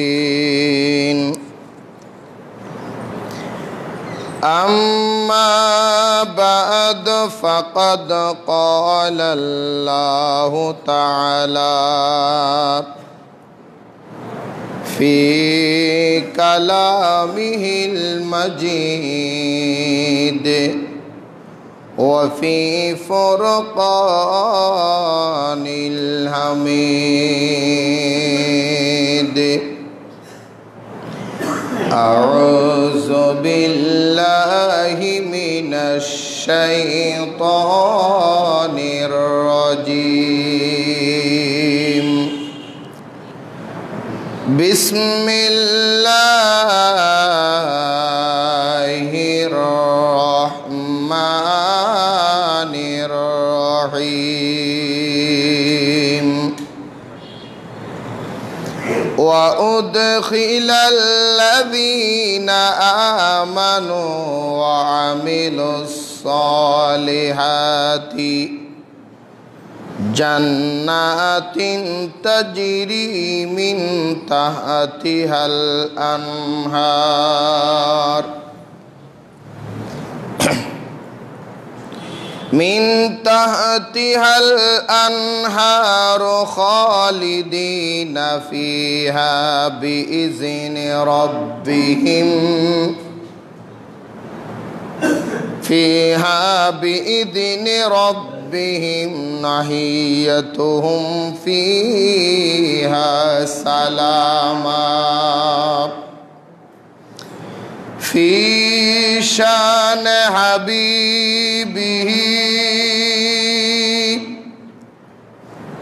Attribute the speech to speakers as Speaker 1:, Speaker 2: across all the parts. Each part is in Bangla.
Speaker 1: والمرسلين أما بعد فقد قال الله تعالى في كلامه المجيد وفي فرقان الحميد أعوذ بالله من الشيطان الرجيم بسم الله الرحمن الرحيم وأدخل الذين آمنوا وعملوا الصالحات جنات تجري من تحتها الأنهار خالدين فيها بإذن ربهم نحيتهم فيها سلاما في شان حبيبه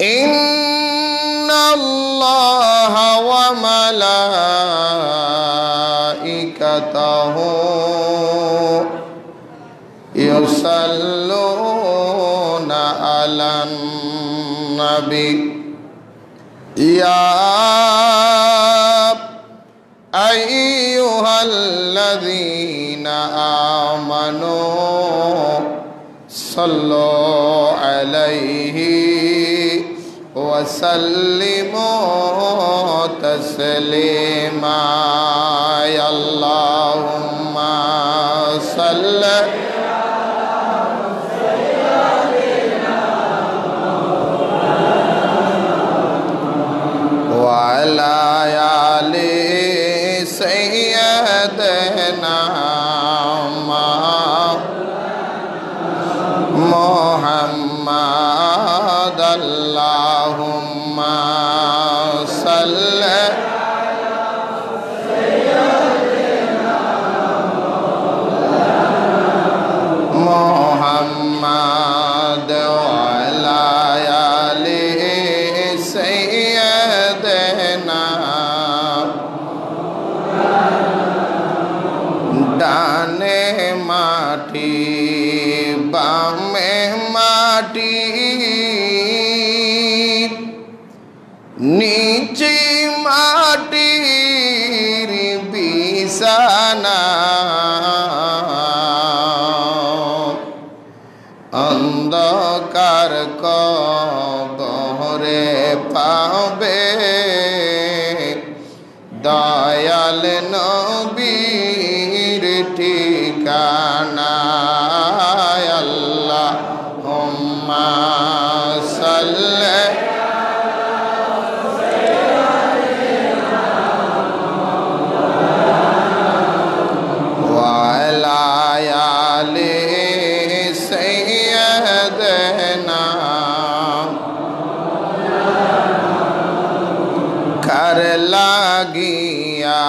Speaker 1: إن الله وملائكته يصلون على النبي يا أيها الذين آمنوا صلوا عليه وسلموا تسليما يا اللهم صل وعلى آل سيدنا محمد اللهم صل محمد وعلى آل سيدنا ডানে মাটি বামে মাটি নিচে মাটির বিছানা অন্ধকার কবরে পাবে দয়াল নবীর ঠিকানা আল্লাহুম্মা সাল্লি ওয়া আলা আলি সাইয়্যিদিনা কার লাগিয়া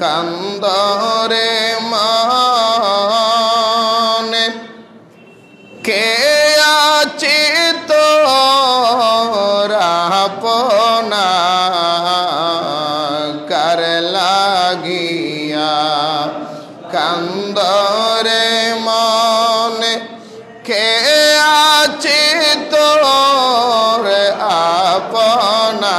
Speaker 1: কান্দরে মনে কে আছে তোরা আপনা কার লাগিয়া কান্দরে মনে কে আছে তোর আপনা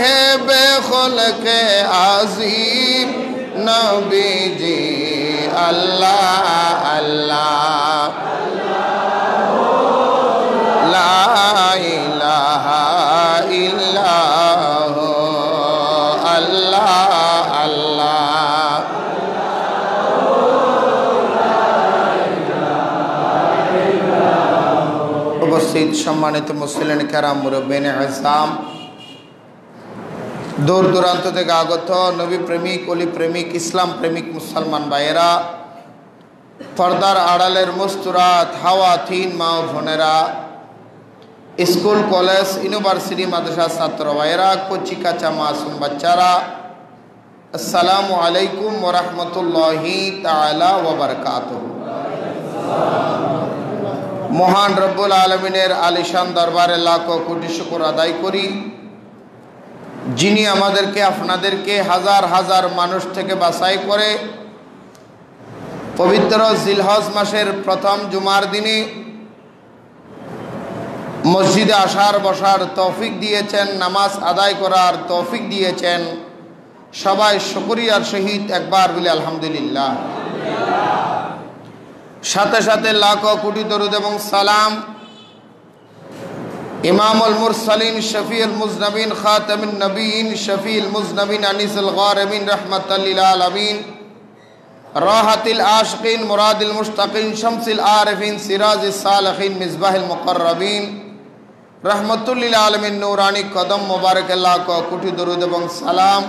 Speaker 1: साहेबे खुल्के आज़ीम नबी जी अल्लाह अल्लाह ला इलाहा इल्लल्लाह अल्लाह अल्लाह। उपस्थित सम्मानित मुस्लिम केराम मुरब्बिन इस्लाम दूर दूराন্ত থেকে আগত নবী প্রেমিক ওলি প্রেমিক ইসলাম প্রেমিক মুসলমান ভাইয়েরা, পর্দার আড়ালের মুস্তুরাত হাওয়াতিন মা ও বোনেরা, স্কুল কলেজ ইউনিভার্সিটি মাদ্রাসা ছাত্র ভাইয়েরা, কচি কাঁচা মাসুম বাচ্চারা, আসসালামু আলাইকুম ওয়া রাহমাতুল্লাহি তাআলা ওয়া বারাকাতুহু। মহান রব্বুল আলামিনের আলিশান দরবারে লাখো কোটি শুকর আদায় করি, যিনি আমাদেরকে আপনাদেরকে হাজার হাজার মানুষ থেকে বাছাই করে পবিত্র জিলহজ মাসের প্রথম জুমার দিনে মসজিদে আসার বসার তৌফিক দিয়েছেন, নামাজ আদায় করার তৌফিক দিয়েছেন। সবাই শুকরিয়ার সহিত একবার বলি আলহামদুলিল্লাহ। সাথে সাথে লাখো কোটি দরুদ এবং সালাম ইমামুল মুরসালিন শফিউল মুজনবিন খাতামুন নবীন শফিউল মুজনবিন আনিসুল গারিমিন রাহমাতাল লিল আলামিন রাহাতিল আশিকিন মুরাদিল মুশতাকিন শামসুল আরিফিন সিরাজিস সালিহিন মিসবাহুল মুকাররবিন রাহমাতুল লিল আলামিন নূরানি কদম মোবারকে লাখো কোটি দরুদ এবং সালাম।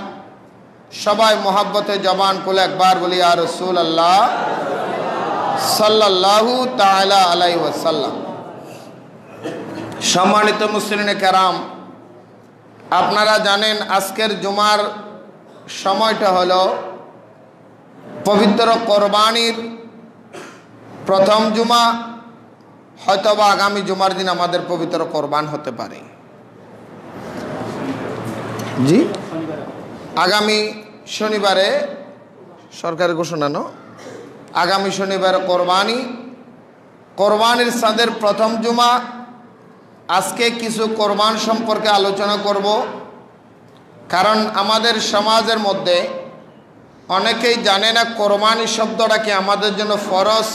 Speaker 1: সবাই মোহাব্বতে জবান খুলে একবার বলি ইয়া রাসূলুল্লাহ সাল্লাল্লাহু তাআলা আলাইহি ওয়াসাল্লাম। সম্মানিত মুসলিম কেরাম, আপনারা জানেন আজকের জুমার সময়টা হলো পবিত্র কোরবানির প্রথম জুমা, হয়তোবা আগামী জুমার দিন আমাদের পবিত্র কোরবান হতে পারে। জি, আগামী শনিবারে সরকারের ঘোষণা আগামী শনিবার কোরবানির চাঁদের প্রথম জুমা। আজকে কিছু কোরবান সম্পর্কে আলোচনা করব, কারণ আমাদের সমাজের মধ্যে অনেকেই জানে না কোরবানি শব্দটা কি আমাদের জন্য ফরজ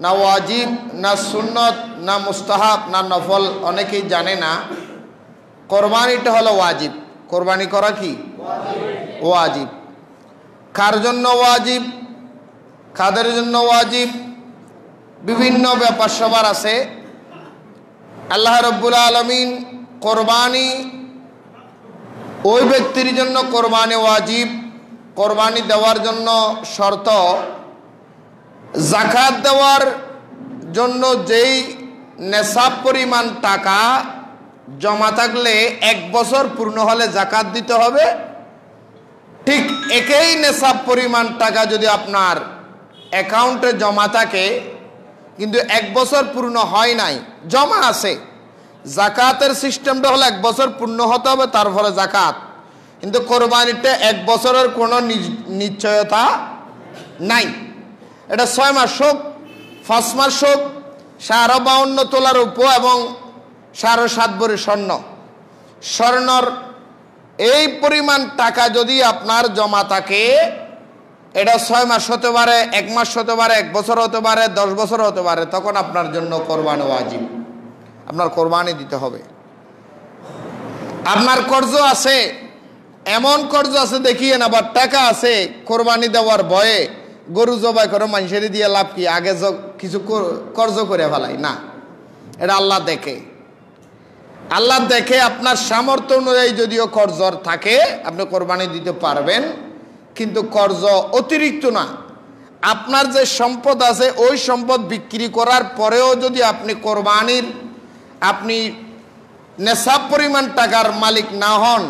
Speaker 1: না ওয়াজিব না সুন্নত না মুস্তাহাব না নফল, অনেকেই জানে না। কোরবানিটা হলো ওয়াজিব। কোরবানি করা কি ওয়াজিব। কার জন্য ওয়াজিব, কাদের জন্য ওয়াজিব, বিভিন্ন ব্যাপার সবার আছে। আল্লাহ রব্বুল আলামিন কোরবানি ওই ব্যক্তির জন্য কোরবানি ওয়াজিব, কোরবানি দেওয়ার জন্য শর্ত, যাকাত দেওয়ার জন্য যেই নেশাব পরিমাণ টাকা জমা থাকলে 1 বছর পূর্ণ হলে যাকাত দিতে হবে, ঠিক একই নেশাব পরিমাণ টাকা যদি আপনার অ্যাকাউন্টে জমা থাকে কিন্তু 1 বছর পূর্ণ হয় নাই, জমা আছে, যাকাতের সিস্টেমটা হলো 1 বছর পূর্ণ হতে হবে তারপরে যাকাত। কিন্তু কোরবানিতে 1 বছরের কোনো নিশ্চয়তা নাই। এটা 6 মাস হোক, 5 মাস হোক, 52 তোলার উপ এবং 7.5 ভরি স্বর্ণর এই পরিমাণ টাকা যদি আপনার জমা থাকে, এটা 6 মাস হতে পারে, 1 মাস হতে পারে, 1 বছর হতে পারে, 10 বছর হতে পারে, তখন আপনার জন্য কোরবানি ওয়াজিব, আপনার কোরবানি দিতে হবে। আপনার কর্জ আছে, এমন কর্জ আছে দেখিয়ে না, বা টাকা আছে কোরবানি দেওয়ার ভয়ে গরু জবাই করে মানুষের দিয়ে লাভ কি, আগে কিছু কর্জ করে ফেলাই না। এটা আল্লাহ দেখে, আল্লাহ দেখে আপনার সামর্থ্য অনুযায়ী যদিও কর্জর থাকে আপনি কোরবানি দিতে পারবেন, কিন্তু কর্জ অতিরিক্ত না। আপনার যে সম্পদ আছে ওই সম্পদ বিক্রি করার পরেও যদি আপনি কোরবানির আপনি নেশাব পরিমাণ টাকার মালিক না হন,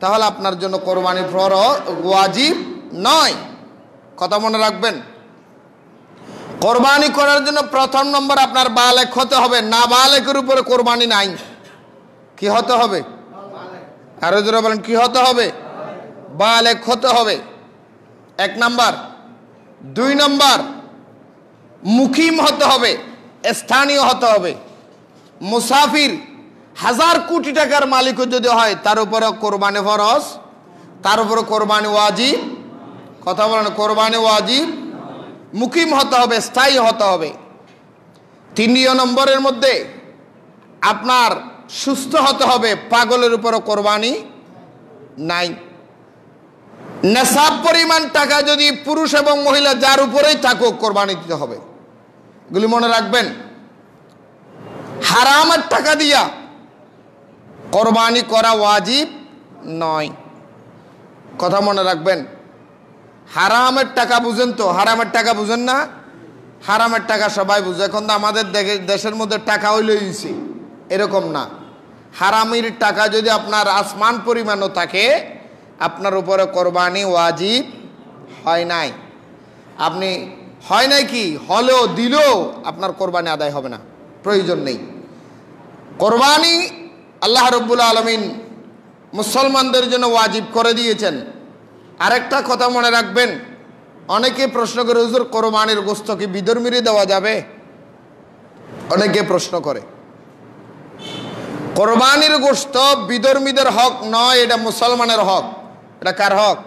Speaker 1: তাহলে আপনার জন্য কোরবানি ফরজ ওয়াজিব নয়। কথা মনে রাখবেন, কোরবানি করার জন্য প্রথম নম্বর আপনার বালেক হতে হবে। না বালেকের উপরে কোরবানি নাই। কি হতে হবে? আরো জোরে বলেন, কি হতে হবে? বালেক হতে হবে, 1 নাম্বার। 2 নাম্বার, মুকিম হতে হবে, স্থানীয় হতে হবে। মুসাফির 1000 কোটি টাকার মালিকও যদি হয় তার উপরে কোরবানি ফরজ, তার উপরে কোরবানি ওয়াজিব। কথা বলেন, কোরবানি ওয়াজিব, মুকিম হতে হবে, স্থায়ী হতে হবে। 3 নম্বরের মধ্যে আপনার সুস্থ হতে হবে, পাগলের উপরে কোরবানি নাই। নেশাব পরিমাণ টাকা যদি পুরুষ এবং মহিলা যার উপরেই থাকুক কোরবানি দিতে হবে। এগুলি মনে রাখবেন। হারামের টাকা দিয়া কোরবানি করা ওয়াজিব নয়, কথা মনে রাখবেন। হারামের টাকা বুঝেন তো? হারামের টাকা বুঝেন না? হারামের টাকা সবাই বুঝে। এখন তো আমাদের দেশের মধ্যে টাকা হইলে হইছে, এরকম না। হারামের টাকা যদি আপনার আসমান পরিমাণও থাকে, আপনার উপরে কোরবানি ওয়াজিব হয় নাই। আপনি হয় নাই কি হলেও দিলেও আপনার কোরবানি আদায় হবে না, প্রয়োজন নেই। কোরবানি আল্লাহ রাব্বুল আলামিন মুসলমানদের জন্য ওয়াজিব করে দিয়েছেন। আরেকটা কথা মনে রাখবেন, অনেকে প্রশ্ন করে, হুজুর কোরবানির গোশত কি বিধর্মীরে দেওয়া যাবে? অনেকে প্রশ্ন করে। কোরবানির গোশত বিধর্মীদের হক নয়, এটা মুসলমানের হক। এটা কার হক?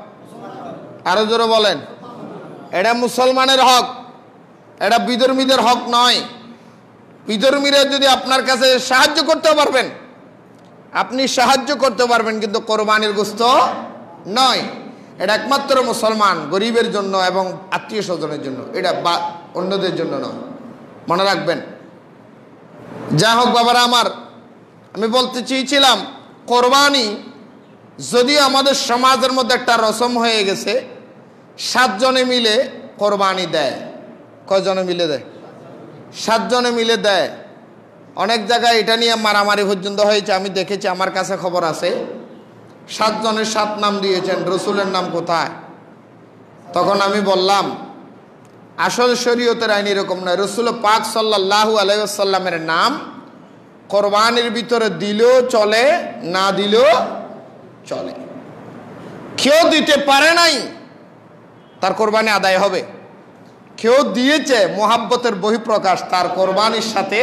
Speaker 1: আরো জোরে বলেন। এটা মুসলমানের হক, এটা বিধর্মীদের হক নয়। বিধর্মীরা যদি আপনার কাছে সাহায্য করতে পারবেন, আপনি সাহায্য করতে পারবেন, কিন্তু কোরবানির গোশত নয়। এটা একমাত্র মুসলমান, গরিবের জন্য এবং আত্মীয় স্বজনের জন্য, এটা অন্যদের জন্য নয়, মনে রাখবেন। যা হোক বাবারা আমার, আমি বলতে চেয়েছিলাম কোরবানি যদি আমাদের সমাজের মধ্যে একটা রসম হয়ে গেছে, 7 জনে মিলে কোরবানি দেয়। কয়জনে মিলে দেয়? 7 জনে মিলে দেয়। অনেক জায়গায় এটা নিয়ে মারামারি পর্যন্ত হয়েছে, আমি দেখেছি, আমার কাছে খবর আছে। 7 জনের 7 নাম দিয়েছেন, রসুলের নাম কোথায়? তখন আমি বললাম আসল শরীয়তের আইন এরকম নয়। রসুল পাক সাল্লাল্লাহু আলাইহি ওয়াসাল্লামের নাম কোরবানির ভিতরে দিলেও চলে, না দিলেও চলে। কেউ দিতে পারে নাই, তার কোরবানি আদায় হবে। কেউ দিয়েছে, মোহাব্বতের বহিঃপ্রকাশ, তার কোরবানির সাথে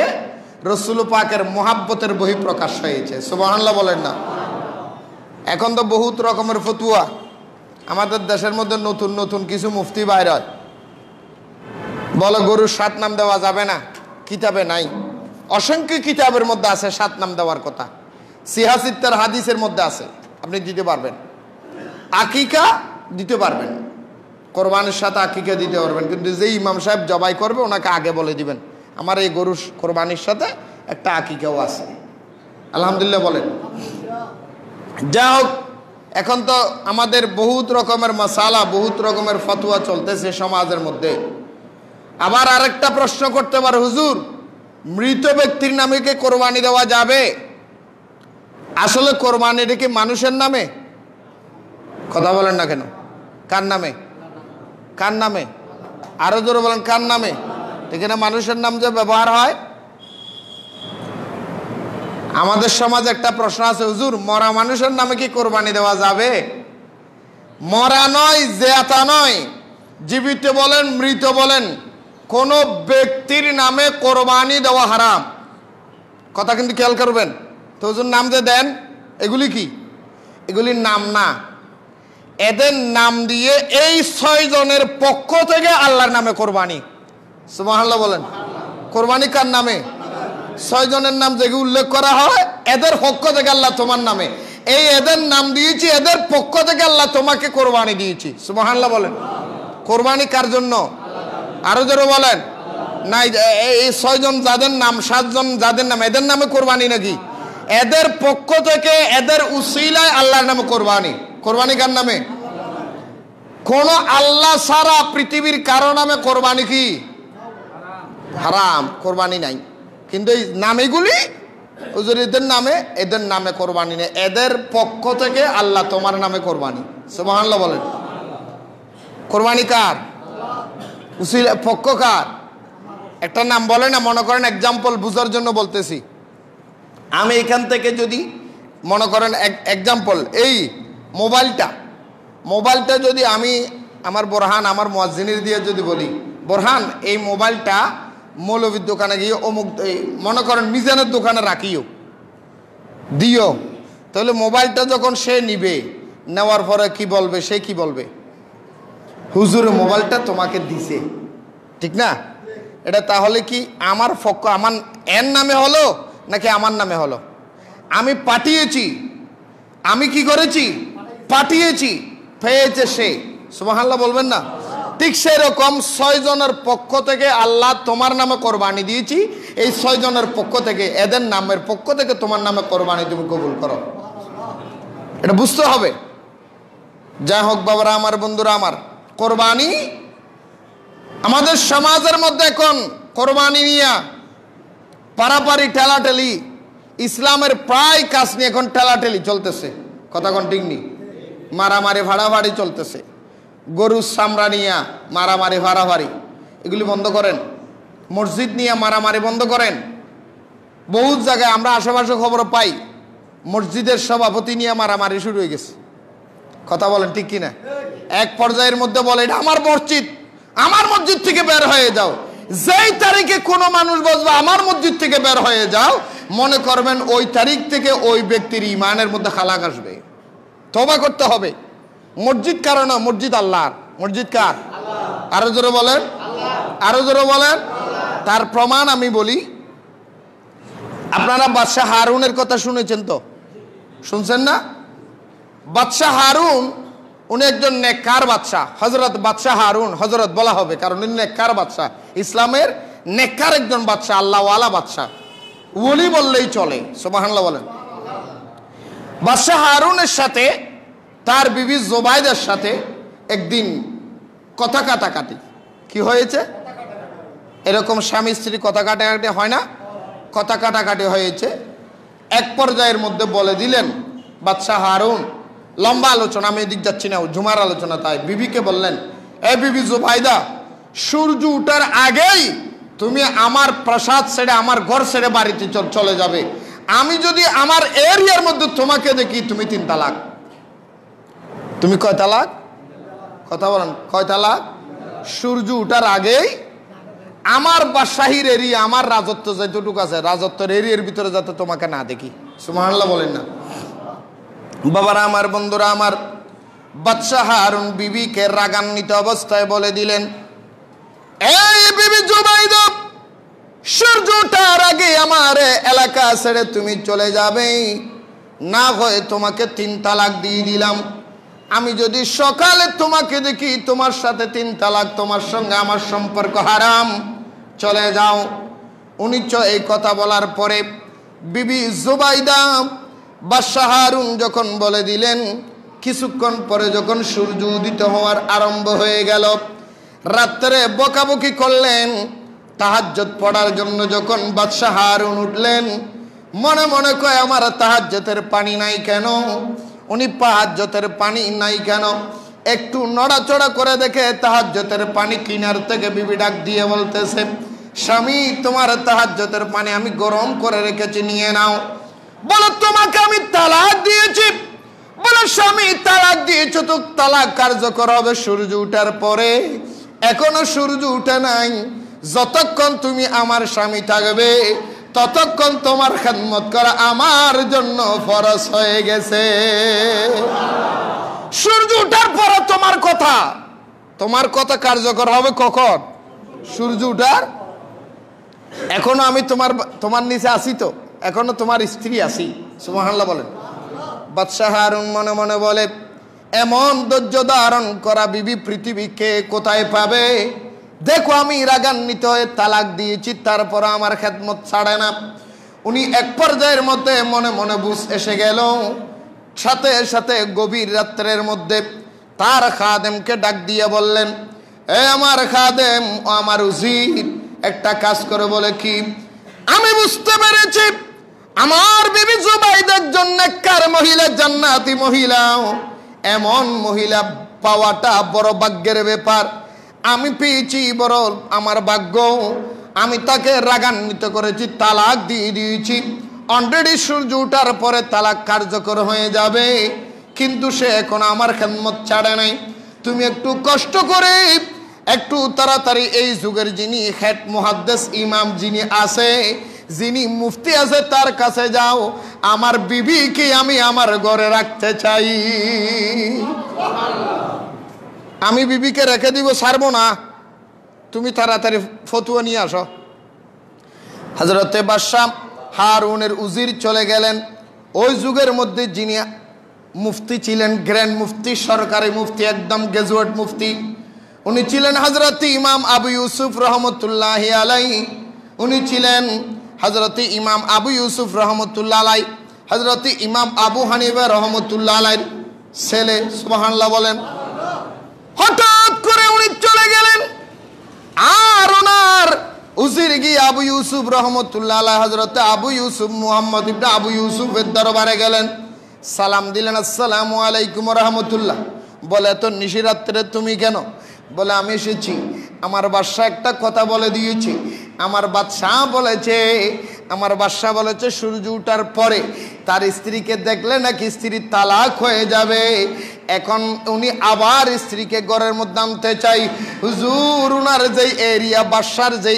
Speaker 1: রসুল পাকের মোহাব্বতের বহিঃপ্রকাশ হয়েছে। সুবহানাল্লাহ বলেন না? এখন তো বহুত রকমের ফতুয়া আমাদের দেশের মধ্যে, নতুন নতুন কিছু মুফতি বাইর হয়, বলে গরুর 7 নাম দেওয়া যাবে না, কিতাবে নাই। অসংখ্য কিতাবের মধ্যে আছে 7 নাম দেওয়ার কথা, সিহাসিত্তার হাদিসের মধ্যে আছে, আপনি দিতে পারবেন। আকিকা দিতে পারবেন, কোরবানির সাথে আকিকা দিতে পারবেন, কিন্তু যে ইমাম সাহেব জবাই করবে ওনাকে আগে বলে দিবেন আমার এই গরুর কোরবানির সাথে একটা আকিকাও আছে। আলহামদুলিল্লাহ বলেন। যা হোক, এখন তো আমাদের বহুত রকমের মাসালা, বহুত রকমের ফতোয়া চলতেছে সমাজের মধ্যে। আবার আরেকটা প্রশ্ন করতে পারে, হুজুর মৃত ব্যক্তির নামে কি কোরবানি দেওয়া যাবে? আসলে কোরবানিটা কি মানুষের নামে? কথা বলেন না কেন? কার নামে? কার নামে? আরো জোরে বলেন, কার নামে? এখানে মানুষের নাম যে ব্যবহার হয়। আমাদের সমাজে একটা প্রশ্ন আছে, হুজুর মরা মানুষের নামে কি কোরবানি দেওয়া যাবে? মরা নয়, জেয়াতা নয়, জীবিত বলেন মৃত বলেন, কোন ব্যক্তির নামে কোরবানি দেওয়া হারাম। কথা কিন্তু খেয়াল করবেন তো। হুজুর নাম যে দেন, এগুলি কি? এগুলির নাম না, এদের নাম দিয়ে এই 6 জনের পক্ষ থেকে আল্লাহর নামে কোরবানি। সুবহানাল্লাহ বলেন। কোরবানি কার নামে? 6 জনের নাম যেগুলো উল্লেখ করা হয়, এদের পক্ষ থেকে আল্লাহ তোমার নামে, এই এদের নাম দিয়েছি, এদের পক্ষ থেকে আল্লাহ তোমাকে কোরবানি দিয়েছি। সুবহানাল্লাহ বলেন। কোরবানি কার জন্য? আরো জোরে বলেন। না, এই 6 জন যাদের নাম, 7 জন যাদের নাম, এদের নামে কোরবানি নাকি? এদের পক্ষ থেকে, এদের উসিলায় আল্লাহর নামে কোরবানি। কোরবানি কার নামে? কোন আল্লাহ ছাড়া পৃথিবীর কারো নামে কোরবানি কি হারাম, কোরবানি নাই। কিন্তু এই নামেগুলি হুজুর এদের নামে, এদের নামে কোরবানি নেই, এদের পক্ষ থেকে আল্লাহ তোমার নামে কোরবানি। সুবহানাল্লাহ বলেন। কোরবানি কার? উসিলা, পক্ষ কার? একটা নাম বলে না, মনে করেন এক্সাম্পল বুঝার জন্য বলতেছি। আমি এখান থেকে যদি মনে করেন এক্সাম্পল, এই মোবাইলটা যদি আমি আমার বোরহান, আমার মুয়াজ্জিনের দিয়ে যদি বলি, বোরহান এই মোবাইলটা মৌলবীর দোকানে গিয়ে অমুক, মনে করেন মিজানের দোকানে রাখিও, দিও। তাহলে মোবাইলটা যখন সে নিবে, নেওয়ার পরে কি বলবে? সে কি বলবে? হুজুর মোবাইলটা তোমাকে দিছে, ঠিক না? এটা তাহলে কি আমার আমার এর নামে হলো নাকি আমার নামে হলো? আমি পাঠিয়েছি, আমি কি করেছি? পাঠিয়েছি, পেয়েছে সে। সুবহানাল্লাহ বলবেন না? ঠিক সেরকম 6 জনের পক্ষ থেকে আল্লাহ তোমার নামে কোরবানি দিয়েছি, এই 6 জনের পক্ষ থেকে, এদের নামের পক্ষ থেকে তোমার নামে কোরবানি তুমি কবুল করো। এটা বুঝতে হবে। যাই হোক বাবারা আমার, বন্ধুরা আমার, কোরবানি আমাদের সমাজের মধ্যে এখন কোরবানি নিয়ে পারাপারি ঠেলাঠেলি, ইসলামের প্রায় কাজ নিয়ে এখন ঠেলাঠেলি চলতেছে। কথা কোন ঠিক নেই, মারামারি ভাড়াভাড়ি চলতেছে। গরুর চামড়া নিয়ে মারামারি ভাড়াভাড়ি, এগুলি বন্ধ করেন। মসজিদ নিয়ে মারামারি বন্ধ করেন। বহুত জায়গায় আমরা আশেপাশে খবর পাই, মসজিদের সভাপতি নিয়ে মারামারি শুরু হয়ে গেছে। কথা বলেন ঠিক কিনা? এক পর্যায়ের মধ্যে বলে এটা আমার মসজিদ, আমার মসজিদ থেকে বের হয়ে যাও। যেই তারিখে কোনো মানুষ বলবে আমার মসজিদ থেকে বের হয়ে যাও, মনে করবেন ওই তারিখ থেকে ওই ব্যক্তির ইমানের মধ্যে খালাক আসবে। তওবা করতে হবে। মসজিদ কারো না, মসজিদ আল্লাহর। মসজিদ কার? আরো জোরে বলেন, আরো জোরে বলেন। তার প্রমাণ আমি বলি, আপনারা বাদশাহ হারুনের কথা শুনেছেন তো? শুনছেন না? বাদশাহ হারুন উনি একজন নেককার বাদশাহ। হযরত বাদশাহ হারুন, হযরত বলা হবে কারণ উনি নেককার বাদশাহ, ইসলামের নেককার একজন বাদশাহ, আল্লাহওয়ালা বাদশাহ, ওলি বললেই চলে। সুবহানাল্লাহ বলেন। বাদশাহ হারুনের সাথে তার বিবি জুবাইদার সাথে একদিন কথা কাটাকাটি কি হয়েছে? এরকম স্বামী স্ত্রী কথা কাটাকাটি হয় না? কথা কাটাকাটি হয়েছে। এক পর্যায়ের মধ্যে বলে দিলেন বাদশাহ হারুন, লম্বা আলোচনা, আমি এদিক যাচ্ছি না, জুমার আলোচনা, তাই বিবিকে বললেন, এ বিবি জুবাইদা, সূর্য উঠার আগেই তুমি আমার প্রাসাদ ছেড়ে, আমার ঘর ছেড়ে বাড়িতে চলে যাবে। আমি যদি আমার এরিয়ার মধ্যে তোমাকে দেখি, তুমি 3 তালাক। তুমি কয় তালাক? কথা বলেন, কয় তালাক? সূর্য উঠার আগেই আমার বাদশাহীর এরিয়া, আমার রাজত্ব যতটুকু আছে, রাজত্বের এরিয়ার ভিতরে যাতে তোমাকে না দেখি। সুবহানাল্লাহ বলেন না? বাবারা আমার, বন্ধুরা আমার, বাদশাহ হারুন বিবিকে রাগান্বিত অবস্থায় বলে দিলেন, এই বিবি জুবাইদা, সূর্য ওঠার আগে আমার এলাকা ছেড়ে তুমি চলে যাবে, না হয় তোমাকে 3 তালাক দিয়ে দিলাম। আমি যদি সকালে তোমাকে দেখি, তোমার সাথে 3 তালাক, তোমার সঙ্গে আমার সম্পর্ক হারাম, চলে যাও। উনি এই কথা বলার পরে বিবি জুবাইদা বাদশাহ হারুন যখন বলে দিলেন, কিছুক্ষণ পরে যখন সূর্য উদিত হওয়ার আরম্ভ হয়ে গেল, রাত্রে বকাবকি করলেন। তাহাজ্জুদ পড়ার জন্য যখন বাদশাহ হারুন উঠলেন, মনে মনে কয় আমার তাহাজ্জুদের পানি নাই কেন? উনি তাহাজ্জুদের পানি নাই কেন? একটু নড়াচড়া করে দেখে তাহাজ্জুদের পানি কিনার থেকে বিবি ডাক দিয়ে বলতেছে, স্বামী, তোমার তাহাজ্জুদের পানি আমি গরম করে রেখেছি, নিয়ে নাও। বলো, তোমাকে আমি তালাক দিয়েছি? বলো, স্বামী তালাক দিয়েছো তো তালাক কার্যকর হবে সূর্য উঠার পরে, এখনো সূর্য উঠে নাই। যতক্ষণ তুমি আমার স্বামী থাকবে, ততক্ষণ তোমার খেদমত করা আমার জন্য ফরজ হয়ে গেছে। সূর্য উঠার পরে তোমার কথা কার্যকর হবে কখন? সূর্য উঠার। এখনো আমি তোমার নিচে আছি তো, এখনো তোমার স্ত্রী আছি। সুবহানাল্লাহ বলেন। বাদশাহ হারুন মনে মনে বলে, এমন ধৈর্য ধারণ করা বিবি পৃথিবীকে কোথায় পাবে? দেখো, আমি রাগান্বিত হয়ে তালাক দিয়েছি, তারপর আমার খেদমত ছাড়ে না। উনি এক পর্যায়ের মধ্যে মনে মনে বুঝ এসে গেল। সাথে সাথে গভীর রাত্রের মধ্যে তার খাদেমকে ডাক দিয়ে বললেন, এ আমার খাদেম, ও আমার উজির, একটা কাজ করে। বলে কি? আমি বুঝতে পেরেছি আমার বিবি জুবাইদা একজন নেককার মহিলা, জান্নাতি মহিলা। এমন মহিলা পাওয়াটা বড় ভাগ্যের ব্যাপার। আমি পেয়েছি, বড় আমার ভাগ্য। আমি তাকে রাগান্বিত করেছি, তালাক দিয়ে দিয়েছি। অলরেডি সূর্য উঠার পরে তালাক কার্যকর হয়ে যাবে, কিন্তু সে এখন আমার খেদমত ছাড়ে নাই। তুমি একটু কষ্ট করে, একটু তাড়াতাড়ি এই যুগের যিনি হেড মুহাদ্দিস ইমাম যিনি আছে, যিনি মুফতি আছে তার কাছে যাও, আমার বিবিকে আমি আমার ঘরে রাখতে চাই। আমি বিবিকে রেখে দিব, ছাড়বো না, তুমি তাড়াতাড়ি ফতুয়া নিয়ে আসো। হযরতে বাদশাহ হারুনের উজির চলে গেলেন। ওই যুগের মধ্যে যিনি মুফতি ছিলেন, গ্র্যান্ড মুফতি, সরকারি মুফতি, একদম গ্রাজুয়েট মুফতি, উনি ছিলেন হযরত ইমাম আবু ইউসুফ রহমতুল্লাহি আলাইহি। উনি ছিলেন হযরত ইমাম আবু ইউসুফ রহমতুল্লাহ আলাইহি, হযরত ইমাম আবু হানিফা রহমতুল্লাহ আলাইহির ছেলে। সুবহানাল্লাহ বলেন। হঠাৎ করে উনি চলে গেলেন, আর ওনার উজির গিয়ে আবু ইউসুফ রহমতুল্লাহ আলাইহি, হযরত আবু ইউসুফ মুহাম্মদ ইবনে আবু ইউসুফের দরবারে গেলেন, সালাম দিলেন, আসসালামু আলাইকুম রাহমাতুল্লাহ। বলে তো নিশিরাত্রে তুমি কেন? বলে আমি এসেছি, আমার বাদশা একটা কথা বলে দিয়েছি। আমার বাদশা বলেছে সূর্য ওঠার পরে তার স্ত্রীকে দেখলে নাকি স্ত্রী তালাক হয়ে যাবে। এখন উনি আবার স্ত্রীকে ঘরের মধ্যে আনতে চাই। হুজুর, উনার যেই এরিয়া, বাদশার যেই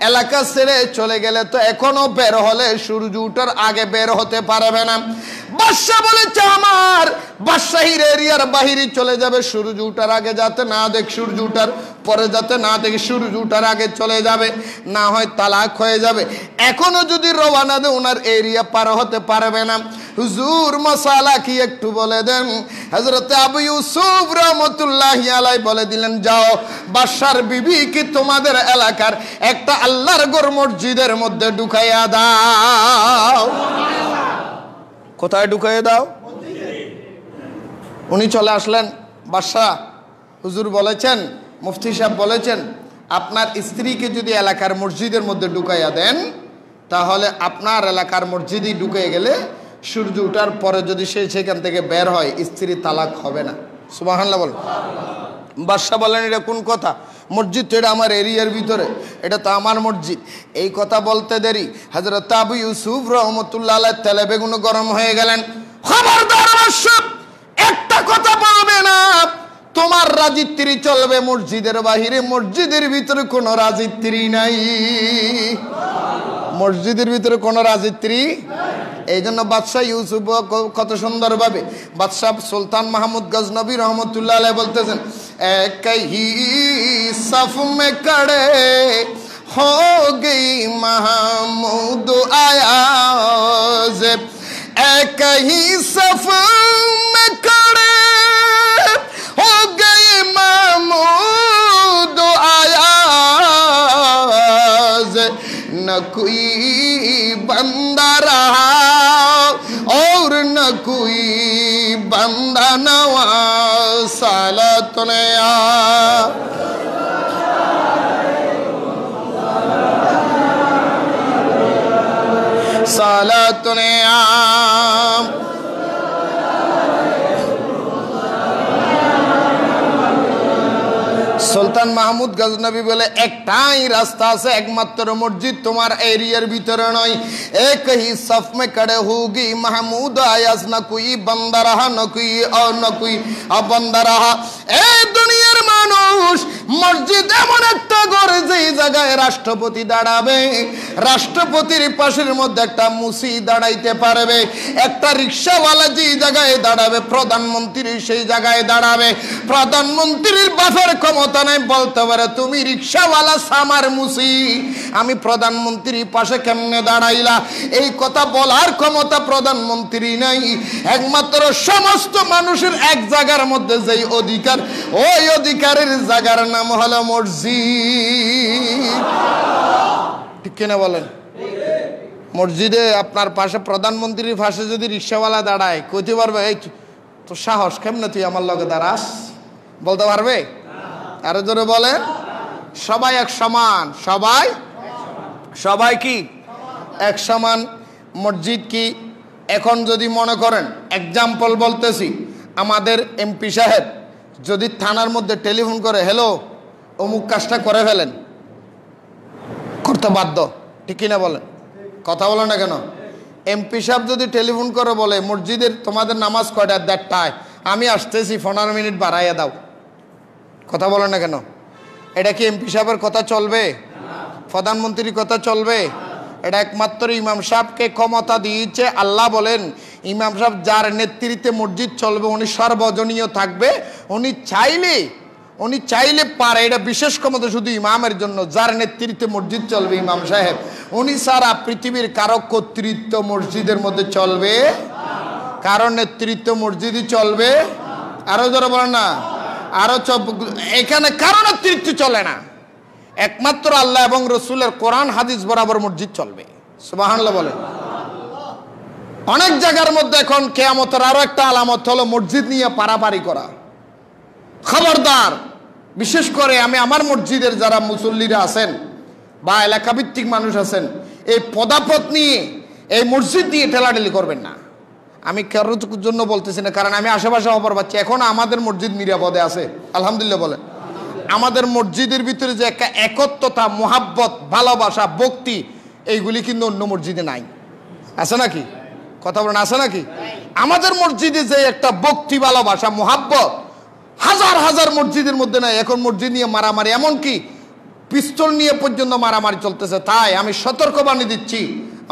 Speaker 1: এলাকা ছেড়ে চলে গেলে তো এখনো বের হলে সূর্য ওঠার আগে বের হতে পারবে না। বাদশা বলেছে আমার বাদশাহীর এরিয়ার বাহিরে চলে যাবে, সূর্য ওঠার আগে যাতে না দেখ, সূর্য ওঠার পরে যাতে না দেখে, সূর্য ওঠার আগে চলে যাবে, না হয় তালাক হয়ে যাবে। এখনো যদি রওনা দেয় ওনার এরিয়া পার হতে পারবে না। হুজুর মাসালা কি একটু বলে দেন। হযরত আবু ইউসুফ রাহমাতুল্লাহি আলাইহি বলে দিলেন, যাও বাদশার বিবি কি তোমাদের এলাকার একটা আল্লাহর ঘর মসজিদের মধ্যে ঢুকাইয়া দাও। কোথায় ঢুকাইয়া দাও? উনি চলে আসলেন। বাদশা, হুজুর বলেছেন, মুফতি সাহেব বলেছেন, আপনার স্ত্রীকে যদি এলাকার মসজিদের মধ্যে ঢুকাইয়া দেন, তাহলে আপনার এলাকার মসজিদে ঢুকে গেলে সূর্য ওঠার পরে যদি সে সেখান থেকে বের হয়, স্ত্রী তালাক হবে না। সুবহানাল্লাহ বল। বাদশা বলেন, এটা কোন কথা? মসজিদ তো এটা আমার এরিয়ার ভিতরে, এটা তো আমার মসজিদ। এই কথা বলতে দেরি হযরত আবু ইউসুফ রাহমাতুল্লাহ আলাইহি তেলে বেগুন গরম হয়ে গেলেন। খবরদার বাদশা, একটা কথা বলবে না, তোমার রাজত্বী চলবে মসজিদের বাহিরে, মসজিদের ভিতরে কোনো রাজত্বী নাই, মসজিদের ভিতরে কোনো রাজত্বী। এই জন্য বাদশাহ ইউসুফ কত সুন্দরভাবে বাদশাহ সুলতান মাহমুদ গজনবী রহমতুল্লাহ আলাইহি বলতেছেন, একহি সফ মে কড়ে হো গই মাহমুদ আয়াজ, একহি সফ মে কড়ে হো গই মাহমুদ আয়াজ, न कोई बंदा रहा और न कोई बंदा नवा, सालत ने सालत ने সুলতান মাহমুদ গজনবী বলে, একটাই রাস্তা আছে, একমাত্র মসজিদ তোমার এরিয়ার ভিতরে নয়। এক হি সফ মে খড়ে হোগি মাহমুদ আয়াজ, না কোই বান্দা রাহা, না কোই আর না কোই বান্দা রাহা। এই দুনিয়ার মানুষ, মসজিদ এমন একটা ঘর যেই জায়গায় রাষ্ট্রপতি দাঁড়াবে, রাষ্ট্রপতির পাশের মধ্যে একটা মুসি দাঁড়াইতে পারবে, একটা রিক্সাওয়ালা যেই জায়গায় দাঁড়াবে প্রধানমন্ত্রী সেই জায়গায় দাঁড়াবে। প্রধানমন্ত্রীর বাপের ক্ষমতা নাই বলতে পারে, তুমি রিক্সাওয়ালা সামার মুসি, আমি প্রধানমন্ত্রীর পাশে কেমনে দাঁড়াইলা, এই কথা বলার ক্ষমতা প্রধানমন্ত্রী নাই। একমাত্র সমস্ত মানুষের এক জায়গার মধ্যে যেই অধিকার, ওই অধিকারের জায়গার নাম হলো মসজিদ। ঠিক কিনা বলেন? মসজিদে আপনার পাশে প্রধানমন্ত্রীর পাশে যদি রিক্সাওয়ালা দাঁড়ায়, কইতে পারবে এই তো সাহস কেমনে তুই আমার লগে দাঁড়াস? বলতে পারবে? আরো জোরে বলেন। সবাই এক সমান, সবাই কি এক সমান। মসজিদ কি এখন যদি মনে করেন, এক্সাম্পল বলতেছি, আমাদের এমপি সাহেব যদি থানার মধ্যে টেলিফোন করে, হ্যালো অমুক কাজটা করে ফেলেন, করতে বাধ্য। ঠিক কিনা বলেন? কথা বলো না কেন? এমপি সাহেব যদি টেলিফোন করে বলে, মসজিদের তোমাদের নামাজ কয়টা? 1:30টায়, আমি আসতেছি, 15 মিনিট বাড়াইয়া দাও। কথা বলে না কেন? এটা কি এমপি সাহেবের কথা চলবে? প্রধানমন্ত্রীর কথা চলবে? এটা একমাত্র ইমাম সাহেবকে ক্ষমতা দিয়েছে আল্লাহ। বলেন ইমাম সাহেব যার নেতৃত্বে মসজিদ চলবে উনি সর্বজনীয় থাকবে, উনি চাইলে পারে। এটা বিশেষ ক্ষমতা শুধু ইমামের জন্য, যার নেতৃত্বে মসজিদ চলবে ইমাম সাহেব, উনি সারা পৃথিবীর কারো কর্তৃত্ব মসজিদের মধ্যে চলবে, কারো নেতৃত্ব মসজিদই চলবে। আরো যারা বলেন না, আরো এখানে কারো নেতৃত্ব চলে না, একমাত্র আল্লাহ এবং রসুলের কোরআন হাদিস বরাবর মসজিদ চলবে। সুবহানাল্লাহ বলেন। অনেক জায়গার মধ্যে এখন কিয়ামতের আরো একটা আলামত হলো মসজিদ নিয়ে পারাপারি করা। খবরদার, বিশেষ করে আমি আমার মসজিদের যারা মুসল্লিরা আছেন বা এলাকাভিত্তিক মানুষ আছেন, এই পদাপথ নিয়ে এই মসজিদ নিয়ে ঠেলাঠেলি করবেন না। আমি কারোর জন্য বলতেছি না, কারণ আমি আশেপাশে খবর পাচ্ছি এখন আমাদের মসজিদ নিরাপদে আছে আলহামদুলিল্লাহ বলেন। আমাদের মসজিদের ভিতরে যে একটা একত্বতা, মোহাব্বত, ভালোবাসা, ভক্তি, এইগুলি কিন্তু অন্য মসজিদে নাই। আছে নাকি? কথা বলেন, আছে নাকি? আমাদের মসজিদে যে একটা ভক্তি, ভালোবাসা, মোহাব্বত হাজার হাজার মসজিদের মধ্যে নাই। এখন মসজিদ নিয়ে মারামারি, এমনকি পিস্তল নিয়ে পর্যন্ত মারামারি চলতেছে। তাই আমি সতর্কবাণী দিচ্ছি,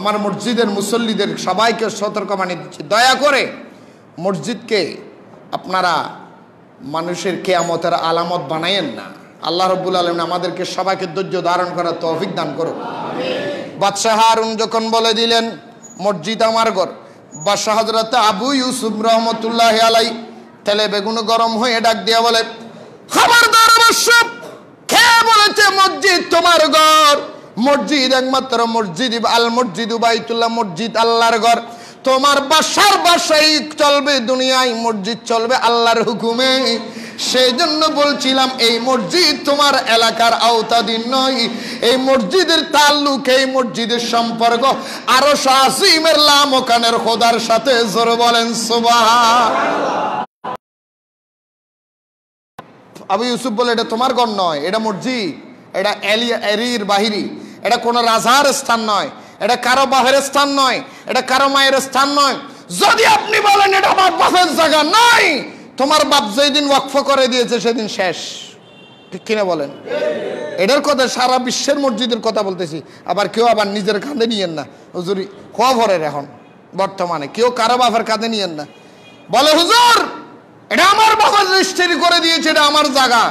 Speaker 1: আমার মসজিদের মুসল্লিদের সবাইকে সতর্কবাণী দিচ্ছি, দয়া করে মসজিদকে আপনারা মানুষের কিয়ামতের আলামত বানায়েন না। আল্লাহ রাব্বুল আলামিন আমাদেরকে সবাইকে ধৈর্য ধারণ করার তৌফিক দান করুন। বাদশাহ হারুন যখন বলে দিলেন মসজিদ আমার ঘর, বাদশাহ হযরত আবু ইউসুফ রহমতুল্লাহ আলাইহি তেলে বেগুন গরম হয়ে ডাক দিয়া বলে, খবরদার অবশ্য, কে বলেছে মসজিদ তোমার ঘর? মসজিদ একমাত্র মসজিদ আল মসজিদ বাইতুল্লাহ, মসজিদ আল্লাহর ঘর। তোমার বাসার বাসাই চলবে দুনিয়ায়, মসজিদ চলবে আল্লাহর হুকুমে। সেই জন্য বলছিলাম এই মসজিদ তোমার এলাকার আওতাধীন নয়। এই মসজিদের তাল্লুক, এই মসজিদের সম্পর্ক আরশ আসিমের লামকানের খোদার সাথে। জোরে বলেন সুবহানাল্লাহ। আবু ইউসুফ বলে, এটা তোমার ঘর নয়, এটা মসজিদ, এটা এরির বাহিরি, এটা কোনো রাজার স্থান নয়, এটা কারো বাপের স্থান নয়, এটা কারো মায়ের স্থান নয়। যদি আপনি বলেন এটা আমার বাপের জায়গা নয়, তোমার বাপ যেদিন ওয়াকফ করে দিয়েছে সেদিন শেষ। ঠিক কিনা বলেন? এটার কথা সারা বিশ্বের মসজিদের কথা বলতেছি। আবার কেউ আবার নিজের কাঁধে নিয়েন না, হুজুরি খবরের এখন বর্তমানে কেউ কারো বাপের কাঁধে নিয়েন না। বলে হুজুর এটা আমার বাপের রেজিস্ট্রি করে দিয়েছে, এটা আমার জায়গা।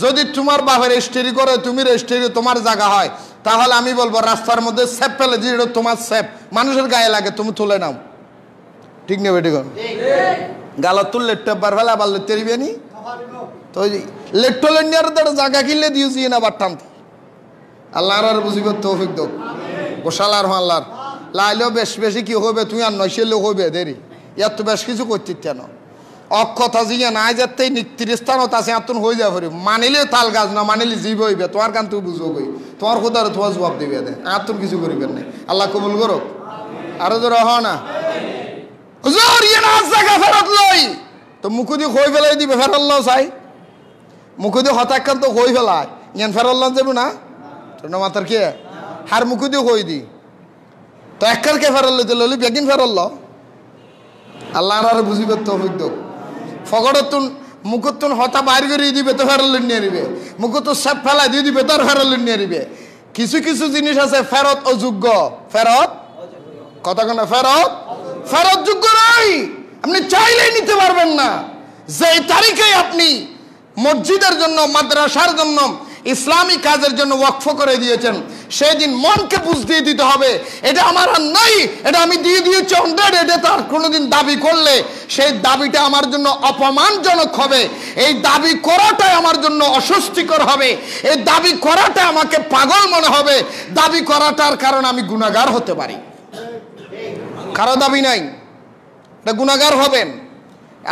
Speaker 1: যদি তোমার বাপের রেজিস্ট্রি করে, তুমি রেজিস্ট্রি তোমার জায়গা হয়, তাহলে আমি বলবো রাস্তার মধ্যে সেপ ফেলে দিয়ে, এটা তোমার সেপ, মানুষের গায়ে লাগে, তুমি তুলে নাও। ঠিক নেবে? ঠিক গালা তুললে টেপার ফেলে আবার লেটতে দিবে নি তো লেটলে নিয়ে জায়গা কিনলে দিয়েছি না বাট্টাম। আল্লাহ আর বুঝিব তৌফিক দোক গোসাল আর আল্লাহর লাইলেও বেশ বেশি কি হবে, তুই আর নয় সেলেও হইবে দেরি, এত বেশ কিছু করছি কেন? অক্ষতা জিয়া নাই যাতে স্থানত আছে এতন হয়ে যাবে, মানিলে তাল গাছ না মানিলে জীব হইবে, তোমার কান তুই বুঝবো কই, তোমার খোদার তোমার জবাব দিবে, এতন কিছু করিবেন না। আল্লাহ কবুল করো। আরো জোর হ না হুজুর ইয়ে না জায়গা ফেরত লই তো মুখুদি হই ফেলাই দিবে, ফেরত লও চাই মুখুদি হতাক্ষান তো হই ফেলায় ইয়ান ফেরত লন যাবো না তো মাতার কে হার মুখুদি হই দি তো একখান কে ফেরত লইতে লইলি বেগিন ফেরত ল। আল্লাহ আর বুঝিবে তো অভিজ্ঞ ফগড়তুন মুখতুন হতা বাইর করে দিবে তো ফেরত নিয়ে নিবে, মুখত সব ফেলাই দিয়ে দিবে তার ফেরত নিয়ে নিবে। কিছু কিছু জিনিস আছে ফেরত অযোগ্য, ফেরত কথা কেন ফেরত ফেরত যোগ্য নাই, আপনি চাইলেই নিতে পারবেন না। যে তারিখে আপনি মসজিদের জন্য মাদ্রাসার জন্য ইসলামী কাজের জন্য ওয়াকফ করে দিয়েছেন সেই দিন মনকে বুঝ দিয়ে দিতে হবে এটা আমার আর নাই, এটা আমি দিয়ে দিয়েছি অন্যের, এটা তার কোনোদিন দাবি করলে সেই দাবিটা আমার জন্য অপমানজনক হবে, এই দাবি করাটাই আমার জন্য অস্বস্তিকর হবে, এই দাবি করাটা আমাকে পাগল মনে হবে, দাবি করাটার কারণে আমি গুনাহগার হতে পারি। কারো দাবি নাই, এটা গুনাহগার হবেন।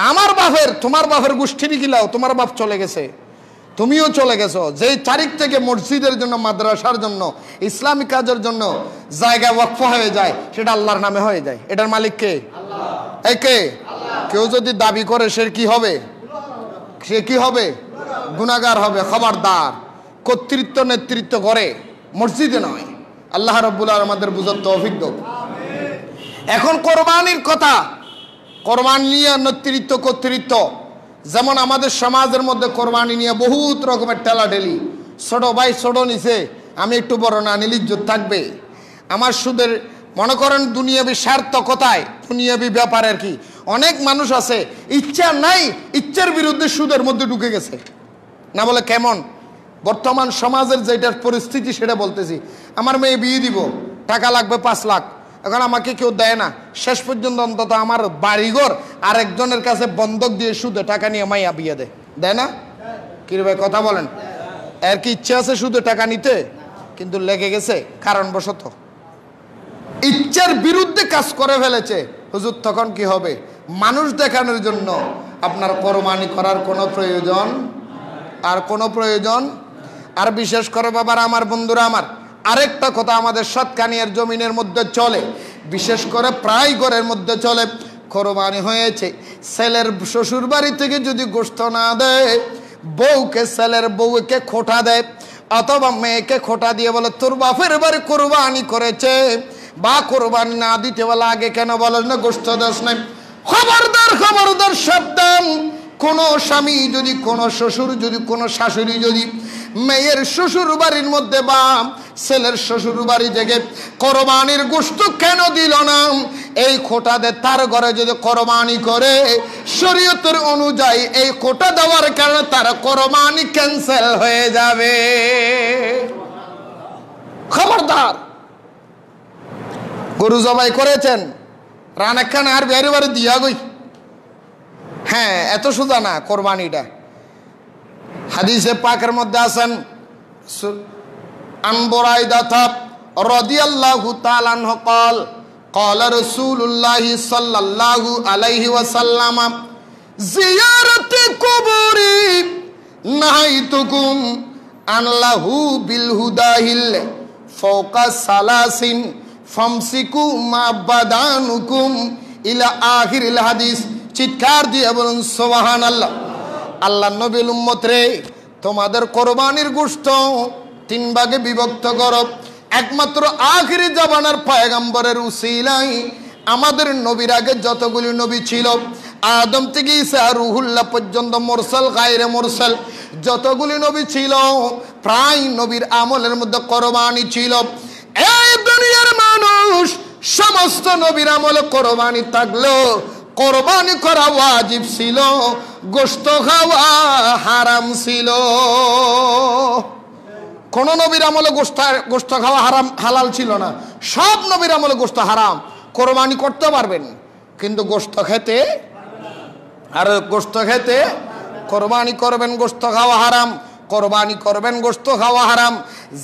Speaker 1: আমার বাপের তোমার বাপের গোষ্ঠীরই গিলাও, তোমার বাপ চলে গেছে তুমিও চলে গেছো, যেই তারিখ থেকে মসজিদের জন্য মাদ্রাসার জন্য ইসলামিক কাজের জন্য জায়গা ওয়াকফ হয়ে যায় সেটা আল্লাহর নামে হয়ে যায়। এটার মালিক কে? এই কে? কেউ যদি দাবি করে সে কি হবে? সে কি হবে? গুনাহগার হবে। খবরদার, কর্তৃত্ব নেতৃত্ব করে মসজিদে নয়। আল্লাহ রাব্বুল আলামিন আমাদের বুঝার তৌফিক দাও। এখন কোরবানির কথা, কোরবানি নিয়ে নেতৃত্ব কর্তৃত্ব, যেমন আমাদের সমাজের মধ্যে কোরবানি নিয়ে বহুত রকমের ঠেলাঠেলি, ছোট ভাই ছোট নিছে আমি একটু বড় না নিলে ইজ্জত থাকবে, আমার সুদের মনে করেন দুনিয়াবি সার্থকতায়, দুনিয়াবি ব্যাপারের কি অনেক মানুষ আছে ইচ্ছা নাই, ইচ্ছার বিরুদ্ধে সুদের মধ্যে ঢুকে গেছে। না বলে কেমন বর্তমান সমাজের যেটার পরিস্থিতি সেটা বলতেছি। আমার মেয়ে বিয়ে দিব, টাকা লাগবে 5 লাখ, এখন আমাকে কেউ দেয় না, শেষ পর্যন্ত অন্তত আমার বাড়িঘর আরেকজনের কাছে বন্ধক দিয়ে সুদে টাকা নিয়ে মাইয়া বিয়ে দেয় না? কি রে ভাই কথা বলেন? এর কি ইচ্ছা আছে সুদে টাকা নিতে? কিন্তু লেগে গেছে কারণবশত, ইচ্ছার বিরুদ্ধে কাজ করে ফেলেছে। হুজুর তখন কি হবে? মানুষ দেখানোর জন্য আপনার কোরবানি করার কোনো প্রয়োজন আর কোনো প্রয়োজন। আর বিশেষ করে বাবার আমার, বন্ধুরা আমার, আরেকটা কথা আমাদের সৎকানিয়ার জমিনের মধ্যে চলে, বিশেষ করে প্রায় ঘরের মধ্যে চলে, কোরবানি হয়েছে, ছেলের শ্বশুর বাড়ি থেকে যদি গোশত না দেয়, বউকে ছেলের বউকে খোটা দেয়, অথবা মেয়েকে খোটা দিয়ে বলে তোর বাপের বাড়ি কোরবানি করেছে, বা কোরবানি না দিতে বলে আগে কেন বলো না গোশত দেশ নাই। খবরদার খবরদার সাবধান। কোন স্বামী যদি, কোন শ্বশুর যদি, কোন শাশুড়ি যদি মেয়ের শ্বশুর বাড়ির মধ্যে বা ছেলের শ্বশুর বাড়ি থেকে কোরবানির গোশত কেন দিল না এই খোটা দে, তার ঘরে যদি কোরবানি করে শরীয়তের অনুযায়ী এই খোটা দেওয়ার কারণে তার কোরবানি ক্যান্সেল হয়ে যাবে। খবরদার। গরু জবাই করেছেন, রান খান আর বেড়ে বাড়ি দিয়া গই, হ্যাঁ এত সোজা না কোরবানিটা। হাদিসে পাকের মধ্যে আছেন আন বুরাইদা রাদিয়াল্লাহু তাআলা আনহু قال قال رسول الله صلى الله عليه وسلم زيارة قبور نهيتكم عن له بالهداهل فوق ثلاث فامسكوا ما بدانكم إلى آخر الحديث। চিৎকার দিয়ে বলুন সুবহানাল্লাহ। আল্লাহর নবীর উম্মত রে, তোমাদের কোরবানির গোশত 3 ভাগে বিভক্ত করো। একমাত্র আখিরি জামানার পয়গম্বরের উসিলায় আমাদের নবীর আগে যতগুলি নবী ছিল, আদম থেকে ঈসা রুহুল্লাহ পর্যন্ত, মুরসাল গায়রে মুরসাল যতগুলি নবী ছিল, প্রায় নবীর আমলের মধ্যে কোরবানি ছিল। এই দুনিয়ার মানুষ সমস্ত নবীর আমলে কোরবানি থাকলো, কোরবানি করা ওয়াজিব ছিল, গোশত খাওয়া হারাম ছিল। কোন নবীর আমলে গোশত খাওয়া হারাম হালাল ছিল না, সব নবীর আমলে গোশত হারাম। কোরবানি করতে পারবেন কিন্তু গোশত খেতে, আর গোশত খেতে কোরবানি করবেন, গোশত খাওয়া হারাম। কোরবানি করবেন, গোশত খাওয়া হারাম।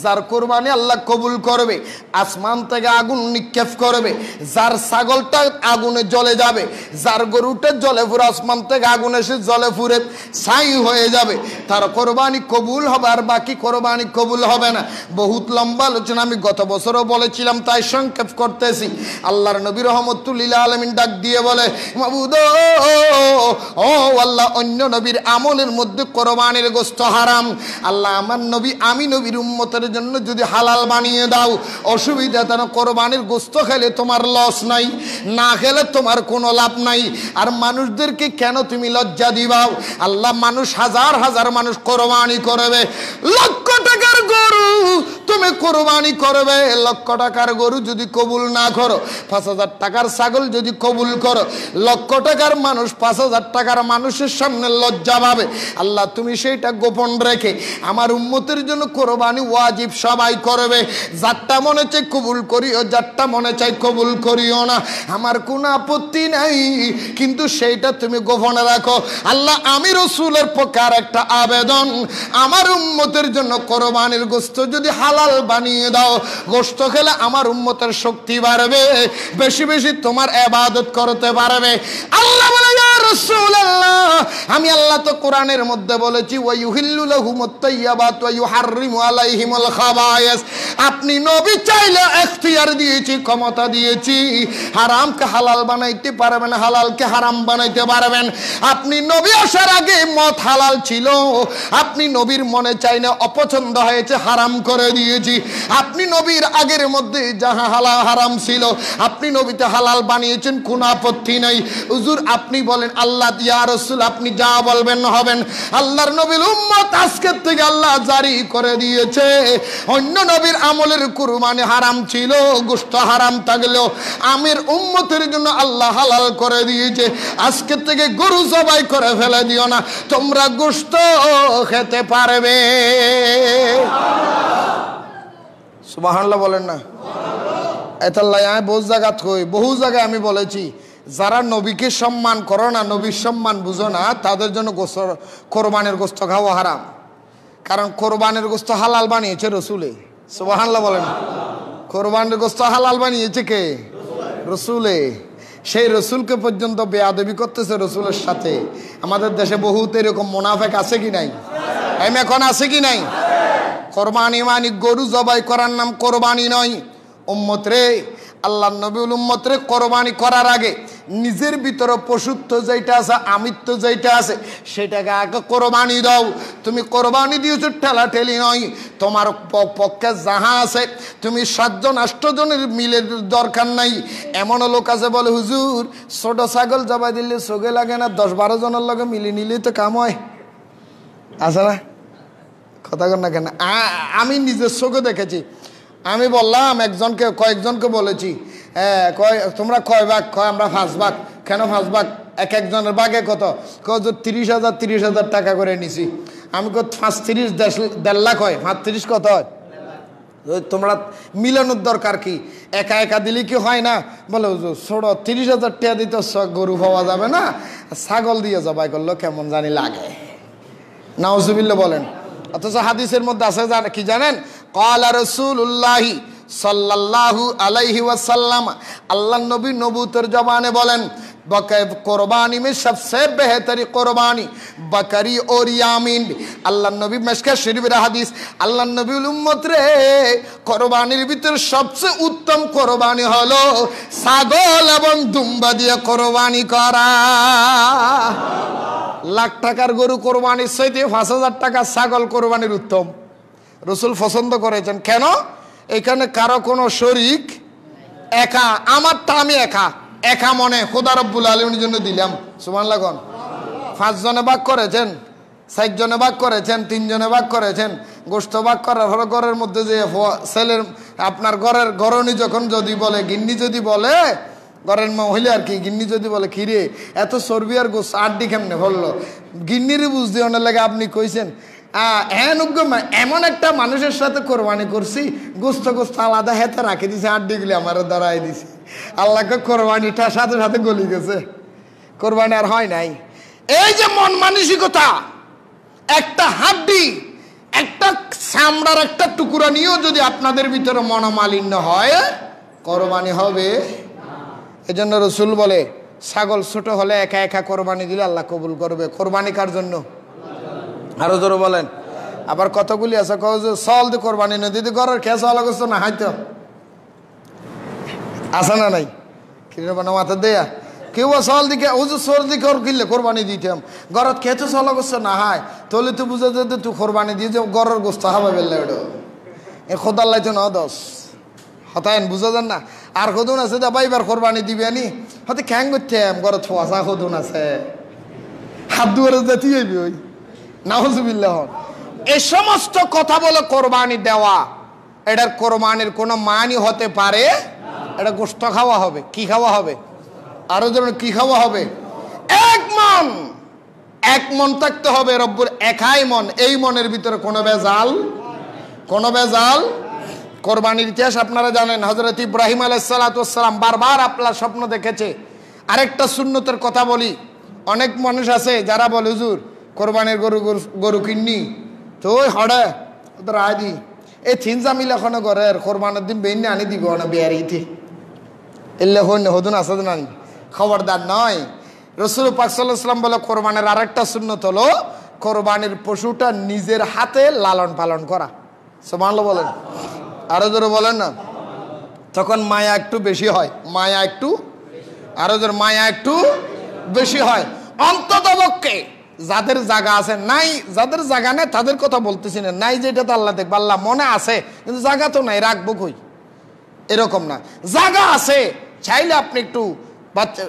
Speaker 1: যার কোরবানি আল্লাহ কবুল করবে, আসমান থেকে আগুন নিক্ষেপ করবে, যার ছাগলটা আগুনে জ্বলে যাবে, যার গরুটা জলে পুরে, আসমান থেকে আগুন এসে জলে পুরে ছাই হয়ে যাবে, তার কোরবানি কবুল হবে, আর বাকি কোরবানি কবুল হবে না। বহুত লম্বা আলোচনা আমি গত বছরও বলেছিলাম, তাই সংক্ষেপ করতেছি। আল্লাহর নবী রহমতুল্লিল আলামিন ডাক দিয়ে বলে, মাবুদ ও আল্লাহ, অন্য নবীর আমলের মধ্যে কোরবানির গোশত হারাম, আল্লাহ আমার নবী, আমি নবীর উম্মতের জন্য যদি হালাল বানিয়ে দাও, অসুবিধা তেন কোরবানির গোশত খেলে তোমার লস নাই, না খেলে তোমার কোনো লাভ নাই। আর মানুষদেরকে কেন তুমি লজ্জা দিবাও? আল্লাহ, মানুষ হাজার হাজার মানুষ কোরবানি করবে, লক্ষ টাকার গরু তুমি কোরবানি করবে, লক্ষ টাকার গরু যদি কবুল না করো, 5,000 টাকার ছাগল যদি কবুল করো, লক্ষ টাকার মানুষ 5,000 টাকার মানুষের সামনে লজ্জা পাবে। আল্লাহ, তুমি সেইটা গোপন রেখে আমার উম্মতের জন্য কোরবানি ওয়াজিব সবাই করবে। যারটা মনে চাই কবুল করিও, যারটা মনে চাই কবুল করিও না, আমার কোনো আপত্তি নাই, কিন্তু সেইটা তুমি গোপনে রাখো। আল্লাহ, আমি রাসূলের পক্ষে আর একটা আবেদন, আমার উম্মতের জন্য কোরবানির গোশত যদি হালাল বানিয়ে দাও, গোশত খেলে আমার উম্মতের শক্তি বাড়বে, বেশি বেশি তোমার ইবাদত করতে পারবে। আল্লাহ বলে, ইয়া রাসূলুল্লাহ, আমি আল্লাহ তো কোরআনের মধ্যে বলেছি, ওয়া ইউহিল্লু লাহুমুত তাইয়্যিবাত ওয়া ইউহাররিমু আলাইহিমুল খাবায়েস। আপনি নবী চাইলে এখতিয়ার দিয়েছি, ক্ষমতা দিয়েছি, হারামকে হালাল বানাইতে পারবেন, হালালকে হারাম বানাইতে পারবেন। আপনি নবী আসার আগে মদ হালাল ছিল, আপনি নবীর মনে চাইলে অপছন্দ হয়েছে, হারাম করে দিয়েছি। আপনি নবীর আগের মধ্যে যাহা হালাল হারাম ছিল, আপনি নবীতে হালাল বানিয়েছেন, কোনো আপত্তি নাই। হুজুর আপনি বলেন আল্লাহ ইয়া রাসূল আপনি যা বলবেন হবেন। আল্লাহর নবীর উম্মত আজকের থেকে আল্লাহ জারি করে দিয়েছে, অন্য নবীর আমলের কুরবানি হারাম ছিল, গোশত হারাম থাকলেও আমির উম্মতের জন্য আল্লাহ হালাল করে দিয়েছে। আজকের থেকে গরু জবাই করে ফেলে দিও না, তোমরা গোশত খেতে পারবে। সুবহানাল্লাহ বলেন না? এতাল্লাহ আমি বহু জায়গায় আমি বলেছি, যারা নবীকে সম্মান করো না, নবীর সম্মান বুঝো না, তাদের জন্য কোরবানির গোশত খাওয়া হারাম। কারণ কোরবানির গোশত হালাল বানিয়েছে রসুলে। সুবহানাল্লাহ বলেন। কোরবানির গোশত হালাল বানিয়েছে কে? রসুলে। সেই রসুলকে পর্যন্ত বেয়াদবি করতেছে রসুলের সাথে। আমাদের দেশে বহুত এরকম মুনাফিক আছে কি নাই? এখন আছে কি নাই? কোরবানি মানে গরু জবাই করার নাম কোরবানি নয়। উম্মত রে, আল্লাহ নবীর উম্মত রে, কোরবানি করার আগে নিজের ভিতরে পশুত্ব যেটা আছে, আমিত্ব যেটা আছে, সেটাকে আগে কোরবানি দাও। তুমি কোরবানি দিয়েছো ঠেলাঠেলি নয়, তোমার পক্ষে যাহা আছে তুমি 7 জন 8 জনের মিলের দরকার নাই। এমন লোক আছে বলে হুজুর ছোট ছাগল জবাই দিলে চোখে লাগে না, 10-12 জনের লগে মিলে নিলে তো কাম হয়। আছে না? কথা কর না কেন? আমি নিজের চোখে দেখেছি। আমি বললাম কয়েকজনকে বলেছি, তোমরা কয় ভাগ? কয় আমরা 5 ভাগ। কেন 5 ভাগ? একজনের ভাগে কত? 30,000 টাকা করে নিছি। আমি 5-30 1.5 লাখ হয়। 35 কত হয়? তোমরা মিলানোর দরকার কি? একা একা দিলে কি হয় না? বলে ছোট 30,000 টাকা দিতে গরু পাওয়া যাবে না, ছাগল দিয়ে জবাই করলো কেমন জানি লাগে। নাউজুবিল্লাহ বলেন। অথচ হাদিসের মধ্যে আছে কি জানেন? ক্বালা রাসূলুল্লাহি সাল্লাল্লাহু আলাইহি ওয়াসাল্লাম, আল্লাহর নবী নবুতের জবানে বলেন, কোরবানি में सबसे बेहतरी কোরবানি বকরি और ইয়ামিন। আল্লাহর নবী মিশকাত শরীফের হাদিস, আল্লাহর নবীর উম্মত রে, কোরবানির ভিতর সবচেয়ে উত্তম কোরবানি হলো ছাগল এবং দুম্বা দিয়ে কোরবানি করা। লাখ টাকার গরু কোরবানির চাইতে 5,000 টাকার ছাগল কোরবানির উত্তম। রসুল পছন্দ করেছেন। কেন? এখানে কারো কোনো শরীক, একা। আমারটা আমি একা মনে খোদা রব্বুল আলামিনের জন্য দিলাম। সুবহানাল্লাহ। 5 জনে ভাগ করেছেন, 4 জনে ভাগ করেছেন, 3 জনে ভাগ করেছেন। গোশত ভাগ করার পরে ঘরের মধ্যে যে ছেলের আপনার ঘরণী যখন যদি বলে, গিন্নি যদি বলে, ঘরের মহিলা আর কি, গিন্নি যদি বলে খিরে এত চর্বি আর গোস আড্ডি কেমনে ভরলো, গিন্নিরই বুঝ দিয়ে অনেক লাগে আপনি কইছেন এমন একটা মানুষের সাথে কোরবানি করছি, গোস্ত আলাদা হেতে রাখে দিছে, আড্ডিগুলি আমার দাঁড়াই দিছে। আল্লাহকে কোরবানিটা সাথে সাথে গলি গেছে, কোরবানি আর হয় নাই। এই যে মন মানসিকতা, একটা হাড্ডি, একটা চামড়ার একটা টুকরা নিয়েও যদি আপনাদের ভিতরে মনোমালিন্য হয়, কোরবানি হবে? এজন্য রসুল বলে ছাগল ছোট হলে একা একা কোরবানি দিলে আল্লাহ কবুল করবে। কোরবানি কার জন্য? আরো জোরে বলেন। আবার কতগুলি আছে সল দিয়ে কোরবানি না দিদি ঘরের খেয়ে চলা করছো না হাইতো আছে না নাই? মাথা দেয়া কেউ সল দিকে সোর দিকে কিনলে কোরবানি দিতাম, ঘরত খেতে চলা করছো না হাই তাহলে তো বুঝা যেত তুই কোরবানি দিয়ে যে ঘরের গোস্ত হাবা বেললে ওটা এ খোদার লাইতো ন দশ হতায়ন বুঝা যান না। আর সদুন আছে যাবা এবার কোরবানি দিবে আনি হয়তো খ্যাং করতাম, ঘরত ফোয়াশা সদুন আছে, হাত দুয়ারে যেতে হইবি ওই নাউজুবিল্লাহ। এই সমস্ত কথা বলে কোরবানি দেওয়া, এটার কোরবানির কোনো মানই হতে পারে? এটা গোশত খাওয়া হবে। কি খাওয়া হবে? আরো যেমন কি খাওয়া হবে? এক মন থাকতে হবে রব্বুর, একাই মন। এই মনের ভিতরে কোনো ভেজাল। কোরবানির ইতিহাস আপনারা জানেন, হযরত ইব্রাহিম আলাইহিস সালাতু ওয়াস সালাম বারবার আপনার স্বপ্ন দেখেছে। আরেকটা সুন্নতের কথা বলি, অনেক মানুষ আছে যারা বলে হুজুর কোরবানির গরু কিননি তো ওই হড়ে ওদের আদি এই থিনজা মিলে এখন ঘরের কোরবানের দিন বেইনে আনি দিব না বেয়ারিতে এলে হদুন আসাদ না, খবরদার নয়। রাসূল পাক সাল্লাল্লাহু আলাইহি ওয়াসাল্লাম বলে কোরবানির আরেকটা সুন্নত হলো কোরবানির পশুটা নিজের হাতে লালন পালন করা। সুবহানাল্লাহ বলেন, আরো জোরে বলেন না। তখন মায়া একটু বেশি হয়, মায়া একটু বেশি হয়। অন্ততপক্ষে যাদের জায়গা আছে নাই, যাদের জায়গা নেই তাদের কথা বলতেছি না, নাই যেটা তো আল্লাহ দেখবে, আল্লাহ মনে আছে কিন্তু জায়গা তো নাই, রাখবো কই? এরকম না, জায়গা আছে চাইলে আপনি একটু বাচ্চা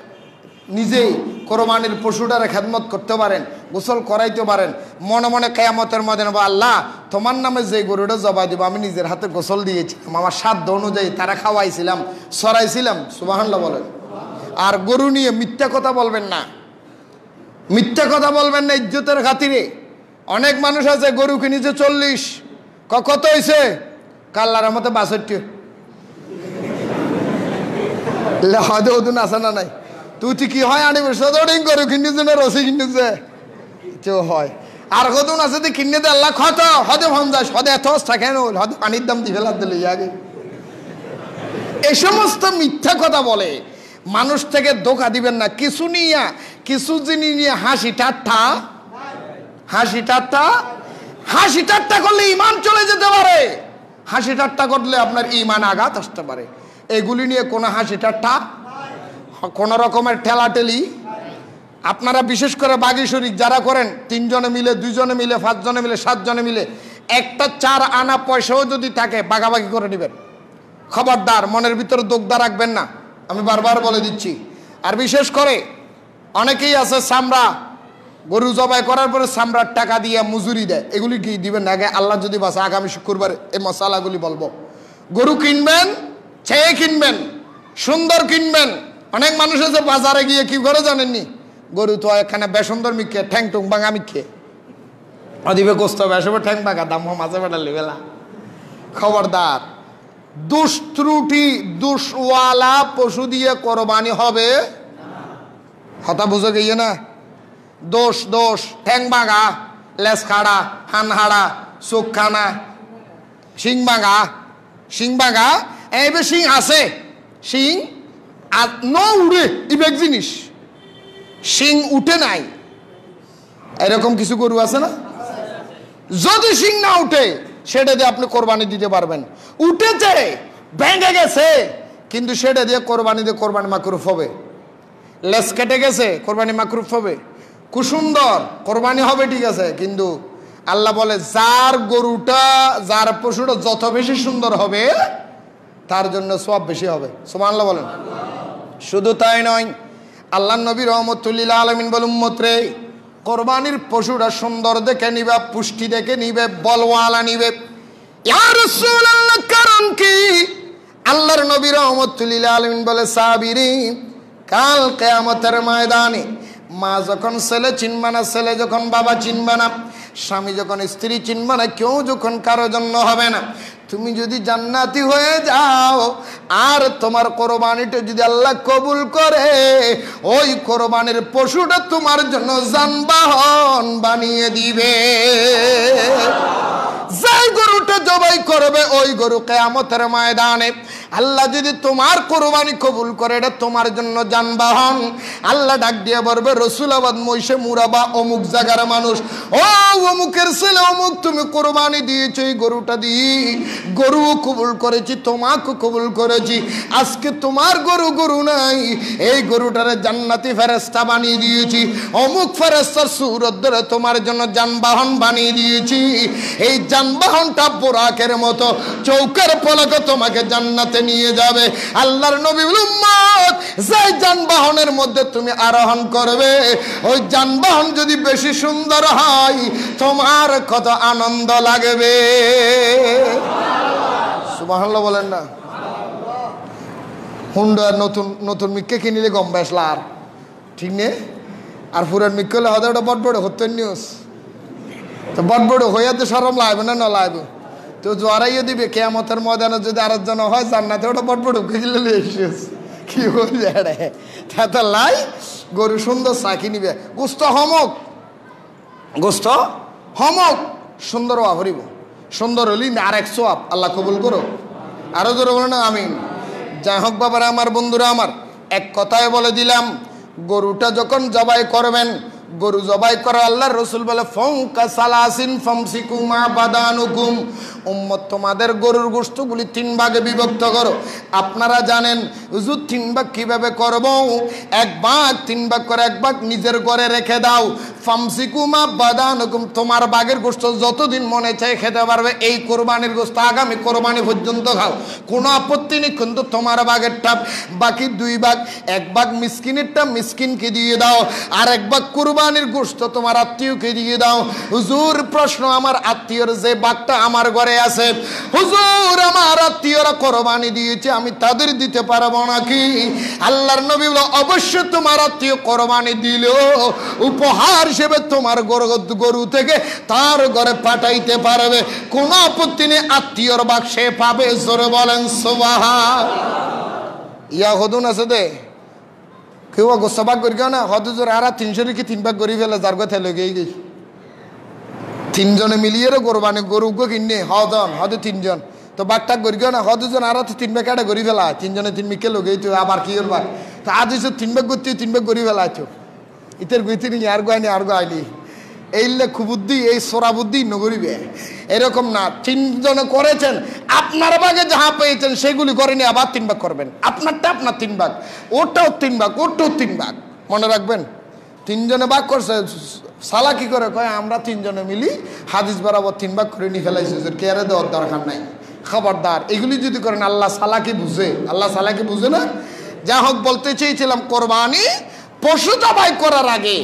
Speaker 1: নিজেই কোরবানির পশুটারে খেদমত করতে পারেন, গোসল করাইতে পারেন, মনে মনে কিয়ামতের ময়দানে বলবেন, আল্লাহ তোমার নামে যে গরুটা জবাই দিব আমি নিজের হাতে গোসল দিয়েছিলাম, আমার সাধ্য অনুযায়ী তারা খাওয়াইছিলাম, সরাইছিলাম। সুবহানাল্লাহ বলেন। আর গরু নিয়ে মিথ্যা কথা বলবেন না, মিথ্যা কথা বলবেন না ইজ্জতের খাতিরে। অনেক মানুষ আছে গরু কিনেছে 40, কত হয়েছে? কাল্লার মতো 62। হয়তো ওদিন আসে না নাই তুই কি হয় আনিবে সদরিং গরু কিনেছে না রসি কিনেছে হয়। আর কতদিন আছে তুই কিনে দে আল্লাহ কত হদে ভঞ্জাস হদে এত কেন হদে পানির দাম দি ফেলা দিলে আগে। এই সমস্ত মিথ্যা কথা বলে মানুষ থেকে ধোঁকা দিবেন না। কিছু নিয়ে কিছু জিনিস নিয়ে হাসি ঠাট্টা করলে ইমান চলে যেতে পারে, হাসি ঠাট্টা করলে আপনার ইমান আঘাত আসতে পারে। এগুলি নিয়ে কোনো হাসি ঠাট্টা, কোনো রকমের ঠেলাঠেলি আপনারা বিশেষ করে বাগি শরীক যারা করেন 3 জনে মিলে 2 জনে মিলে 5 জনে মিলে 7 জনে মিলে একটা 4 আনা পয়সাও যদি থাকে বাগাবাগি করে নেবেন। খবরদার মনের ভিতরে দোগদা রাখবেন না, আমি বারবার বলে দিচ্ছি। আর বিশেষ করে অনেকেই আছে চামড়া গরু জবাই করার পরে চামড়ার টাকা দিয়ে মজুরি দেয়, এগুলি কি দিবেন না। আগে আল্লাহ যদি বাসা আগামী শুক্রবার এই মশালাগুলি বলবো। গরু কিনবেন চেয়ে কিনবেন, সুন্দর কিনবেন। অনেক মানুষ আছে বাজারে গিয়ে কি করে জানেননি, গরু তো এখানে বেসুন্দর মিখে ঠ্যাং টুং ভাঙা মিখে অদিবে গোস্ত বেসবে ঠ্যাং ভাঙা দাম মাঝে বেড়ালি বেলা। খবরদার দুষ্ত্রুটি দুষওয়ালা পশু দিয়ে কোরবানি হবে হতা বুঝে গিয়ে না। দোষ ঠ্যাং ভাঙা, লেস খাড়া, হান হাড়া, চোখ খানা, শিং ভাঙা এইবে শিং আছে, শিং আর উড়ে ইবেক জিনিস শিং উঠে নাই, এরকম কিছু গরু আছে না। যদি শিং না উঠে সেটা দিয়ে আপনি কোরবানি দিতে পারবেন। উঠেছে ভেঙে গেছে কিন্তু সেটা দিয়ে কোরবানি মাকরুফ হবে। লেস কেটে গেছে কোরবানি মাকরুফ হবে, কুসুন্দর কোরবানি হবে ঠিক আছে, কিন্তু আল্লাহ বলে যার গরুটা যার পশুটা যত বেশি সুন্দর হবে তার জন্য সওয়াব বেশি হবে। সুবহানাল্লাহ বলেন। শুধু তাই নয়, আল্লাহর নবী রাহমাতুল লিল আলামিন বলেন উম্মত রে কোরবানির পশুটা সুন্দর দেখে নিবে, পুষ্টি দেখে নিবে, বলওয়ালা নিবে। ইয়া রাসূলুল্লাহ কারণ কি? আল্লাহর নবী রাহমাতুল লিল আলামিন বলে সাহাবীরিন কাল কিয়ামতের ময়দানে মা যখন ছেলে চিনবে না, ছেলে যখন বাবা চিনবে না, স্বামী যখন স্ত্রী চিনবে না, কেউ যখন কারো জন্য হবে না, তুমি যদি জান্নাতি হয়ে যাও আর তোমার কোরবানিটা যদি আল্লাহ কবুল করে ওই কোরবানির পশুটা তোমার জন্য যানবাহন বানিয়ে দিবে। যেই গরুটা জবাই করবে ওই গরু কিয়ামতের ময়দানে আল্লাহ যদি তোমার কোরবানি কবুল করে এটা তোমার জন্য যানবাহন। আল্লাহ ডাক দিয়ে বলবে রসুলাবাদ মহিষে মুরাবা অমুক জায়গার মানুষ, ও অমুকের ছেলে অমুক তুমি কোরবানি দিয়েছো এই গরুটা দিয়ে, গরু কবুল করেছি তোমাকে কবুল করেছি, আজকে তোমার গরু নাই এই গরুটারে জান্নাতি ফেরেশতা বানিয়ে দিয়েছি, অমুক ফেরেশতার সূরত ধরে তোমার জন্য যানবাহন বানিয়ে দিয়েছি। এই যানবাহনটা বোরাকের মতো চৌকার পলকে তোমাকে জান্নাতে নিয়ে যাবে। আল্লাহর নবী উম্মত যে যানবাহনের মধ্যে তুমি আরোহণ করবে ওই যানবাহন যদি বেশি সুন্দর হয় তোমার কত আনন্দ লাগবে। সুবহানাল্লাহ বলেন না। হুন্ডা নতুন মিক্কে কিনিলে গম বেসলা আর ঠিক নেই, আর পুরান মিক্কে হলে হয়তো ওটা বড় হতো নিউজ তো বড় হইয়া তো সরম লাগবে না লাগবে তো জোয়ারাইও দিবে কিয়ামতের ময়দানে যদি আরেকজন হয় জান্নাতে ওটা বড় কি বলছে তা লাই গরু সুন্দর চাকি নিবে, গোস্ত হমক সুন্দর হরিব, সুন্দর হলি আরেক সোয়াব আল্লাহ কবুল করো। আরো জোরে বলো না আমিন। যাই হোক বাবারা আমার বন্ধুরা আমার, এক কথায় বলে দিলাম গরুটা যখন জবাই করবেন, গরু জবাই করে আল্লাহর রাসূল বলে ফাউকা সালাসিন ফামসিকু মা বাদানুকুম উম্মত তোমাদের গরুর গোশতগুলি 3 ভাগে বিভক্ত করো। আপনারা জানেন হুজুর 3 ভাগ কিভাবে করব? 1 ভাগ 3 ভাগ করে 1 ভাগ নিজের ঘরে রেখে দাও। ফামসিকুমা বাদানুকুম, তোমার ভাগের গোশত যতদিন মনে চায় খেতে পারবে। এই কোরবানির গোশত আগামী কোরবানি পর্যন্ত খাও, কোনো আপত্তি নেই। কিন্তু তোমার ভাগেরটা, বাকি 2 ভাগ, 1 ভাগ মিসকিনেরটা মিসকিনকে দিয়ে দাও, আর 1 ভাগ কোরবানির গোশত তোমার আত্মীয়কে দিয়ে দাও। হুজুর প্রশ্ন, আমার আত্মীয়র যে ভাগটা আমার ঘরে আছে, হুজুর আমার আত্মীয়রা কোরবানি দিয়েছে, আমি তাদের দিতে পারবো নাকি? আল্লাহর নবী বলে, অবশ্যই তোমার আত্মীয় কোরবানি দিলেও উপহার হিসেবে তোমার গরু থেকে তার ঘরে পাঠাইতে পারবে, কোনো আপত্তি নেই। আত্মীয়র ভাগ সে পাবে। জোরে বলেন সুবহান। ইয়া হদুন আছে দে কেউ গোসা ভাগ করি না হদু জোর আর 300 রেখে 3 ভাগ করি ফেলে, যার কথা লেগে গেই 3 জনে মিলিয়ে কোরবানি গরু কিনে হদন হদে 3 জন তো বাঘটা করি না হদুজন আর 3 ভাগ কাটা করি ফেলা, 3 জনে 3 মিকে লোক তো আবার কি ওর ভাগ তো আজ 3 ভাগ করতে 3 ভাগ করি ফেলা আছো ইতের গুইতে নি আর গাইনি আর গাইলি এইলে কুবুদ্ধি এই সোরা বুদ্ধি নগরিবে এরকম না। 3 জনে করেছেন, আপনার ভাগে যাহা পেয়েছেন সেগুলি করেনি, আবার 3 ভাগ করবেন। আপনারটা আপনার 3 ভাগ, ওটাও 3 ভাগ, ওটাও 3 ভাগ। মনে রাখবেন 3 জনে ভাগ করছে। সালা কি করে কয়, আমরা 3 জনে মিলি হাদিস বরাবর 3 ভাগ করে নিয়ে ফেলাইছি, কেয়ারে দেওয়ার দরকার নাই। খবরদার এগুলি যদি করেন, আল্লাহ সালাকি বুঝে, আল্লাহ সালাকি বুঝে না। যা হোক, বলতে চেয়েছিলাম কোরবানি পশু জবাই করার আগে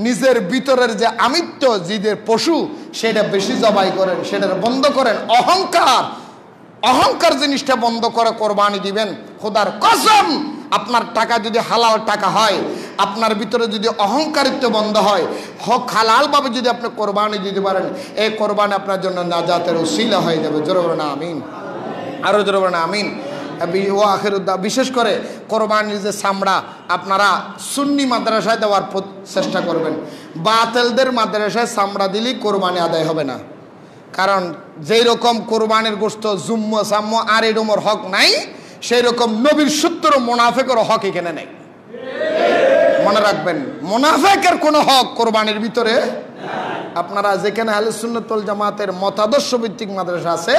Speaker 1: নিজের ভিতরের যে আমিত্ব, জিদের পশু, সেটা বেশি জবাই করেন, সেটা বন্ধ করেন। অহংকার জিনিসটা বন্ধ করে কোরবানি দিবেন। খোদার কসম, আপনার টাকা যদি হালাল টাকা হয়, আপনার ভিতরে যদি অহংকারিত্ব বন্ধ হয়, হক হালাল ভাবে যদি আপনি কোরবানি দিতে পারেন, এই কোরবানি আপনার জন্য নাজাতের উসিলা হয়ে যাবে। জোরে বলেন আমিন, আরো জোরে বলেন আমিন। বিশেষ করে কোরবানির যে চামড়া আপনারা সুন্নি মাদ্রাসায় দেওয়ার চেষ্টা করবেন। বাতিলদের মাদ্রাসায় চামড়া দিলেই কোরবানি আদায় হবে না। কারণ যেই রকম কোরবানির গোশত জুম্ম সাম্য আর এরকমের হক নাই, সেই রকম নবীর সূত্র মুনাফিকের হক এখানে নেই। মনে রাখবেন, মুনাফিকের কোনো হক কোরবানির ভিতরে। আপনারা যেখানে আহলে সুন্নাত ওয়াল জামাতের মতাদর্শ ভিত্তিক মাদ্রাসা আছে,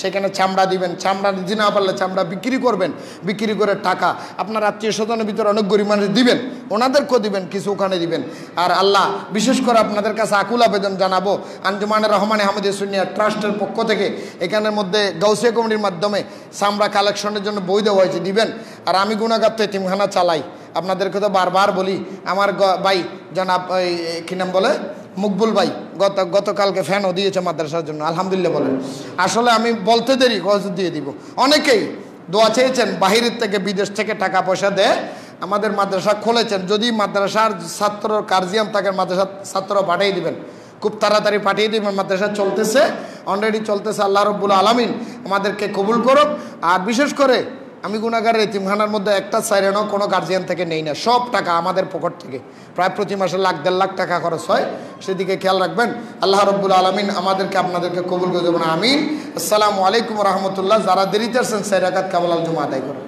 Speaker 1: সেখানে চামড়া দিবেন। চামড়া দিতে না পারলে চামড়া বিক্রি করবেন, বিক্রি করে টাকা আপনার আত্মীয় স্বজনের ভিতরে অনেক গরিব মানুষ দিবেন, ওনাদেরকেও দিবেন, কিছু ওখানে দিবেন। আর আল্লাহ বিশেষ করে আপনাদের কাছে আকুল আবেদন জানাবো, আঞ্জুমানে রহমানে আহমদিয়া সুন্নিয়া ট্রাস্টের পক্ষ থেকে এখানের মধ্যে গাউসিয়া কমিটির মাধ্যমে চামড়া কালেকশনের জন্য বই দেওয়া হয়েছে, দিবেন। আর আমি গুণাগার তো এতিমখানা চালাই, আপনাদেরকে তো বারবার বলি। আমার ভাই জনাব কি নাম বলে, মুকবুল ভাই গতকালকে ফ্যানও দিয়েছে মাদ্রাসার জন্য, আলহামদুলিল্লাহ বলেন। আসলে আমি বলতে দেরি, গজর দিয়ে দিব। অনেকেই দোয়া চেয়েছেন, বাহিরের থেকে বিদেশ থেকে টাকা পয়সা দেয়, আমাদের মাদ্রাসা খুলেছেন। যদি মাদ্রাসার ছাত্র কার্জিয়াম তাকে মাদ্রাসার ছাত্র পাঠিয়ে দিবেন, খুব তাড়াতাড়ি পাঠিয়ে দিবেন। মাদ্রাসা চলতেছে, অলরেডি চলতেছে। আল্লাহ রব্বুল আলামিন আমাদেরকে কবুল করুক। আর বিশেষ করে আমি গুনাহগারের এতিমখানার মধ্যে একটা সাইরেনও কোনো গার্জিয়ান থেকে নেই না, সব টাকা আমাদের পকেট থেকে। প্রায় প্রতি মাসে 1.5 লাখ টাকা খরচ হয়, সেদিকে খেয়াল রাখবেন। আল্লাহ রব্বুল আলামিন আমাদেরকে আপনাদেরকে কবুল করে দেবেন, আমিন। আসসালামু আলাইকুম রহমতুল্লাহ। যারা দেরিতে আসছেন 4 রাকাত কাবলাল জুমা আদায় করুন।